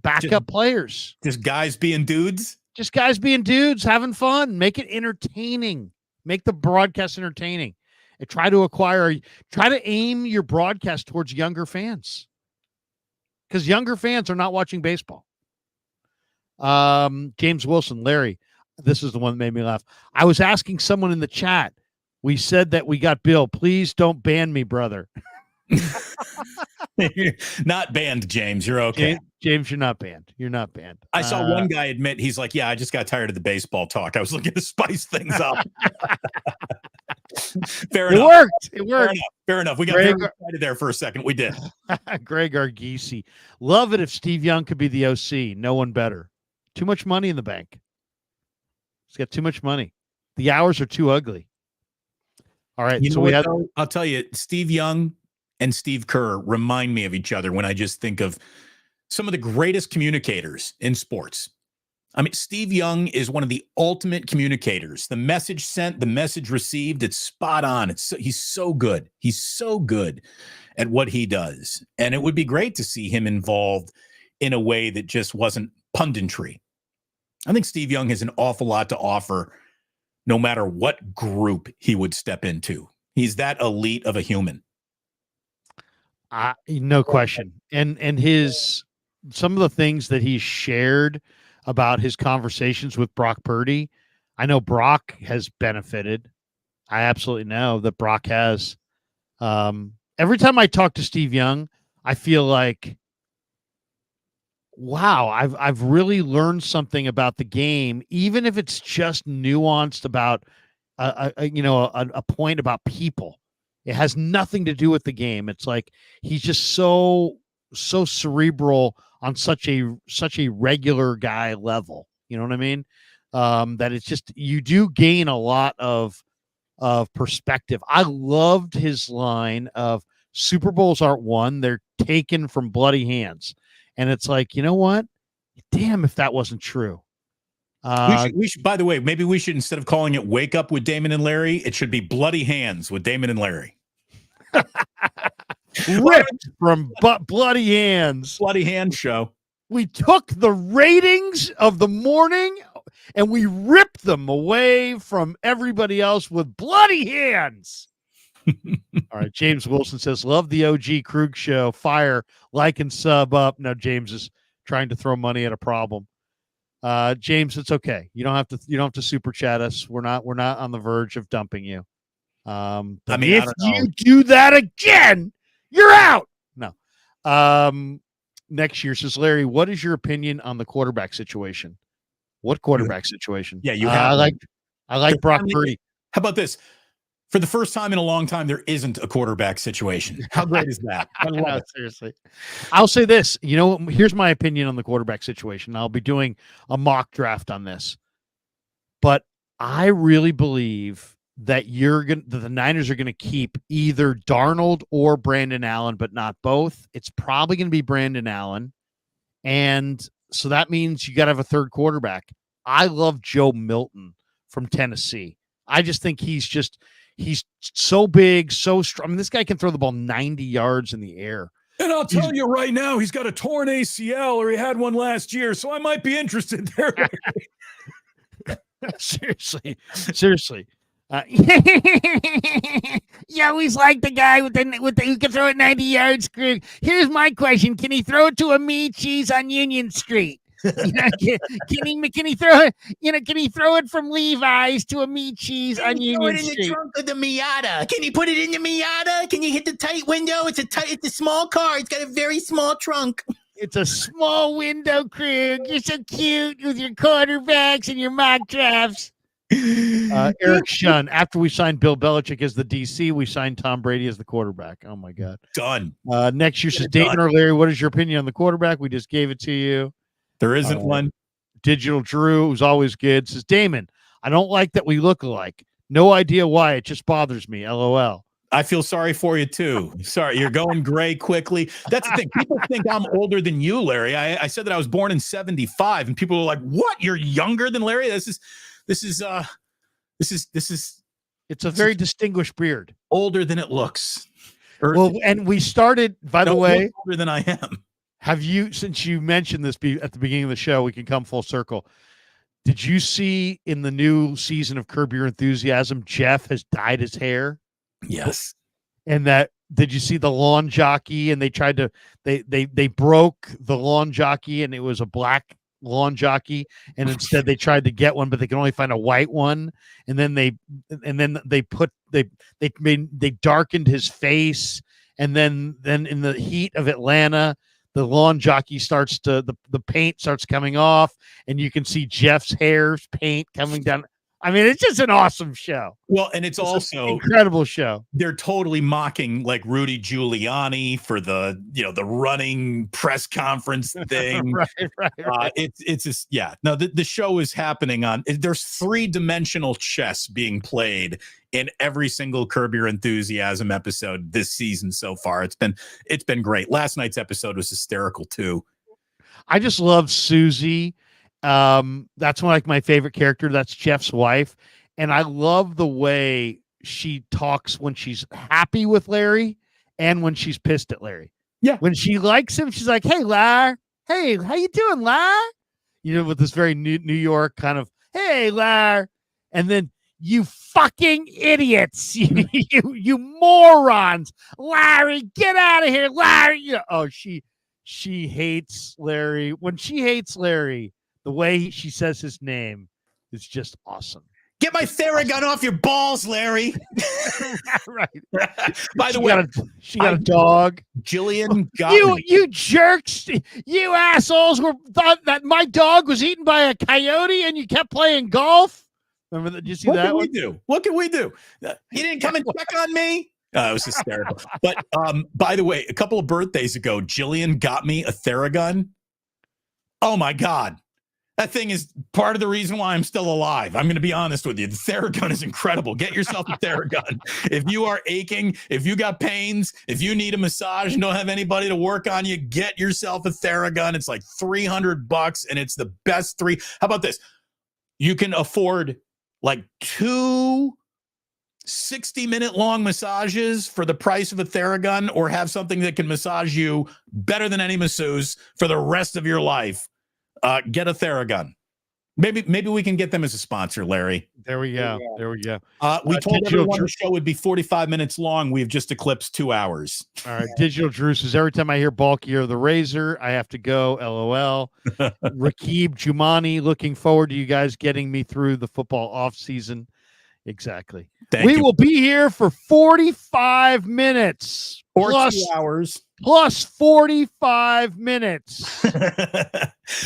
backup players. Just guys being dudes? Just guys being dudes, having fun. Make it entertaining. Make the broadcast entertaining. And try to aim your broadcast towards younger fans. Because younger fans are not watching baseball. James Wilson, Larry, this is the one that made me laugh. I was asking someone in the chat. We said that we got Bill. Please don't ban me, brother. You're not banned, James. You're okay. James, you're not banned. You're not banned. I saw one guy admit, he's like, yeah, I just got tired of the baseball talk. I was looking to spice things up. Fair enough. It worked. Fair enough. We got very excited there for a second. We did. Greg Argisi. Love it if Steve Young could be the OC. No one better. Too much money in the bank. He's got too much money. The hours are too ugly. All right. I'll tell you, Steve Young and Steve Kerr remind me of each other when I just think of some of the greatest communicators in sports. I mean, Steve Young is one of the ultimate communicators. The message sent, the message received, it's spot on. He's so good. He's so good at what he does. And it would be great to see him involved in a way that just wasn't punditry. I think Steve Young has an awful lot to offer no matter what group he would step into. He's that elite of a human. No question. And some of the things that he shared about his conversations with Brock Purdy, I know Brock has benefited. I absolutely know that Brock has. Every time I talk to Steve Young, I feel like, wow, I've really learned something about the game, even if it's just nuanced about a point about people. It has nothing to do with the game. It's like he's just so cerebral on such a regular guy level. You know what I mean? That it's just, you do gain a lot of perspective. I loved his line of Super Bowls aren't won, they're taken from bloody hands. And it's like, you know what? Damn, if that wasn't true. We should, by the way, maybe we should, instead of calling it Wake Up with Damon and Larry, it should be Bloody Hands with Damon and Larry. Ripped from bloody hands. Bloody Hand Show. We took the ratings of the morning and we ripped them away from everybody else with bloody hands. All right. James Wilson says, love the OG Krug show. Fire, like, and sub up. Now James is trying to throw money at a problem. James, it's okay. You don't have to super chat us. We're not on the verge of dumping you. If you do that again, you're out. No. Next year, says Larry, what is your opinion on the quarterback situation? What quarterback situation? Yeah, you have. I like Brock Purdy. How about this? For the first time in a long time, there isn't a quarterback situation. How great is that? I love it. Seriously. I'll say this. Here's my opinion on the quarterback situation. I'll be doing a mock draft on this. But I really believe that the Niners are going to keep either Darnold or Brandon Allen, but not both. It's probably going to be Brandon Allen. And so that means you got to have a third quarterback. I love Joe Milton from Tennessee. I just think he's so big, so strong. I mean, this guy can throw the ball 90 yards in the air. And I'll tell you right now, he's got a torn ACL, or he had one last year, so I might be interested there. Seriously. You always like the guy with the who can throw it 90 yards. Here's my question: can he throw it to a meat cheese on Union Street? Can he throw it? Can he throw it from Levi's to a meat cheese on Union Street? Throw it in the trunk of the Miata. Can he put it in the Miata? Can you hit the tight window? It's a small car. It's got a very small trunk. It's a small window, Krug. You're so cute with your quarterbacks and your mock drafts. Eric Shun, after we signed Bill Belichick as the DC, we signed Tom Brady as the quarterback. Oh my God. Done. Next year says Damon or Larry, what is your opinion on the quarterback? We just gave it to you. There isn't one. Digital Drew, who's always good, says Damon, I don't like that we look alike. No idea why. It just bothers me. LOL. I feel sorry for you too. Sorry, you're going gray quickly. That's the thing. People think I'm older than you, Larry. I said that I was born in 75, and people are like, "What? You're younger than Larry?" This is. It's a very distinguished beard. Older than it looks. And we started, by the way, older than I am. Have you, since you mentioned this at the beginning of the show, we can come full circle. Did you see in the new season of Curb Your Enthusiasm, Jeff has dyed his hair? Yes. And did you see the lawn jockey? And they tried to, they broke the lawn jockey, and it was a black lawn jockey. And instead they tried to get one, but they could only find a white one. And then they darkened his face. And then in the heat of Atlanta, the lawn jockey the paint starts coming off, and you can see Jeff's hair's paint coming down. I mean, it's just an awesome show. Well, and it's An also incredible show. they're totally mocking like Rudy Giuliani for the running press conference thing. Right. It's just, yeah. No, the show is happening on. There's 3-dimensional chess being played in every single Curb Your Enthusiasm episode this season so far. It's been great. Last night's episode was hysterical too. I just love Susie. That's like my favorite character. That's Jeff's wife. And I love the way she talks when she's happy with Larry and when she's pissed at Larry. Yeah. When she likes him, she's like, "Hey, Lar. Hey, how you doing, Lar?" With this very New York kind of, "Hey, Lar." And then, "You fucking idiots. you morons. Larry, get out of here, Larry." She hates Larry. When she hates Larry, the way she says his name is just awesome. Get my Theragun off your balls, Larry. Right. By the way, she got a dog. Jillian got you jerks, you assholes thought that my dog was eaten by a coyote and you kept playing golf. Remember that? Did you see that? What can we do? He didn't come and check on me. It was hysterical. But by the way, a couple of birthdays ago, Jillian got me a Theragun. Oh my God. That thing is part of the reason why I'm still alive. I'm going to be honest with you. The Theragun is incredible. Get yourself a Theragun. If you are aching, if you got pains, if you need a massage and don't have anybody to work on you, get yourself a Theragun. It's like $300 and it's the best three. How about this? You can afford like 2 60-minute long massages for the price of a Theragun, or have something that can massage you better than any masseuse for the rest of your life. Get a Theragun. Maybe we can get them as a sponsor, Larry. There we go. We told everyone the show would be 45 minutes long. We've just eclipsed 2 hours. All right. Digital Drew says, every time I hear bulkier the razor, I have to go. LOL. Rakib Jumani, looking forward to you guys getting me through the football offseason. Exactly. We will be here for 45 minutes. Or plus 2 hours. Plus 45 minutes.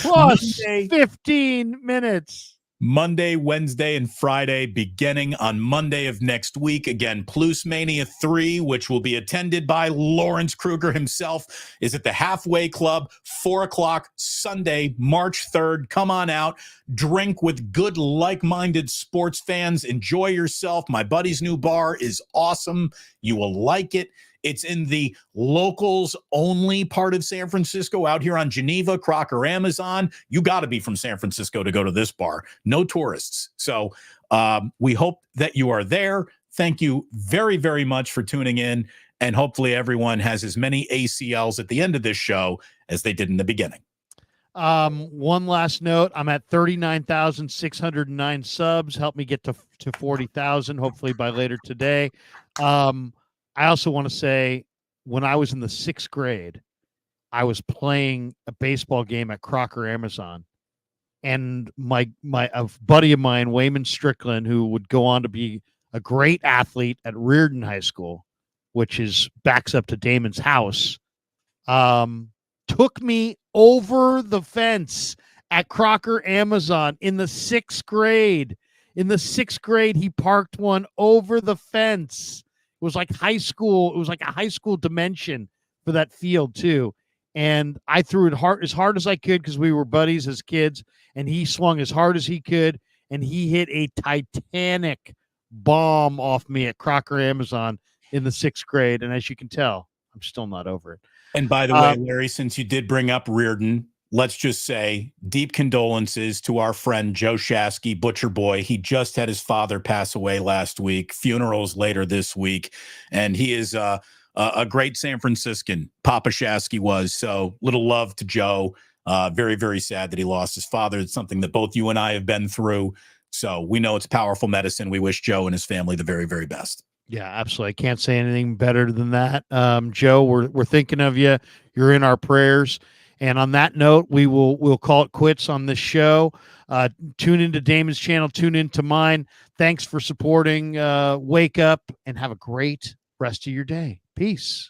Plus Monday, 15 minutes. Monday, Wednesday, and Friday, beginning on Monday of next week. Again, Plus Mania 3, which will be attended by Lawrence Kruger himself, is at the Halfway Club, 4 o'clock Sunday, March 3rd. Come on out, drink with good, like-minded sports fans. Enjoy yourself. My buddy's new bar is awesome. You will like it. It's in the locals only part of San Francisco, out here on Geneva, Crocker, Amazon. You got to be from San Francisco to go to this bar. No tourists. So we hope that you are there. Thank you very, very much for tuning in. And hopefully everyone has as many ACLs at the end of this show as they did in the beginning. One last note. I'm at 39,609 subs. Help me get to 40,000, hopefully by later today. I also want to say, when I was in the 6th grade, I was playing a baseball game at Crocker, Amazon, and a buddy of mine, Wayman Strickland, who would go on to be a great athlete at Reardon High School, which backs up to Damon's house, took me over the fence at Crocker, Amazon in the 6th grade. In the 6th grade, he parked one over the fence. It was like high school. It was like a high school dimension for that field too. And I threw it as hard as I could because we were buddies as kids. And he swung as hard as he could. And he hit a Titanic bomb off me at Crocker, Amazon in the 6th grade. And as you can tell, I'm still not over it. And by the way, Larry, since you did bring up Reardon, let's just say deep condolences to our friend Joe Shasky, Butcher Boy. He just had his father pass away last week. Funerals later this week. And he is a great San Franciscan. Papa Shasky was. So little love to Joe. Very, very sad that he lost his father. It's something that both you and I have been through. So we know it's powerful medicine. We wish Joe and his family the very, very best. Yeah, absolutely. I can't say anything better than that. Joe, we're thinking of you. You're in our prayers. And on that note, we'll call it quits on this show. Tune into Damon's channel. Tune into mine. Thanks for supporting Wake Up, and have a great rest of your day. Peace.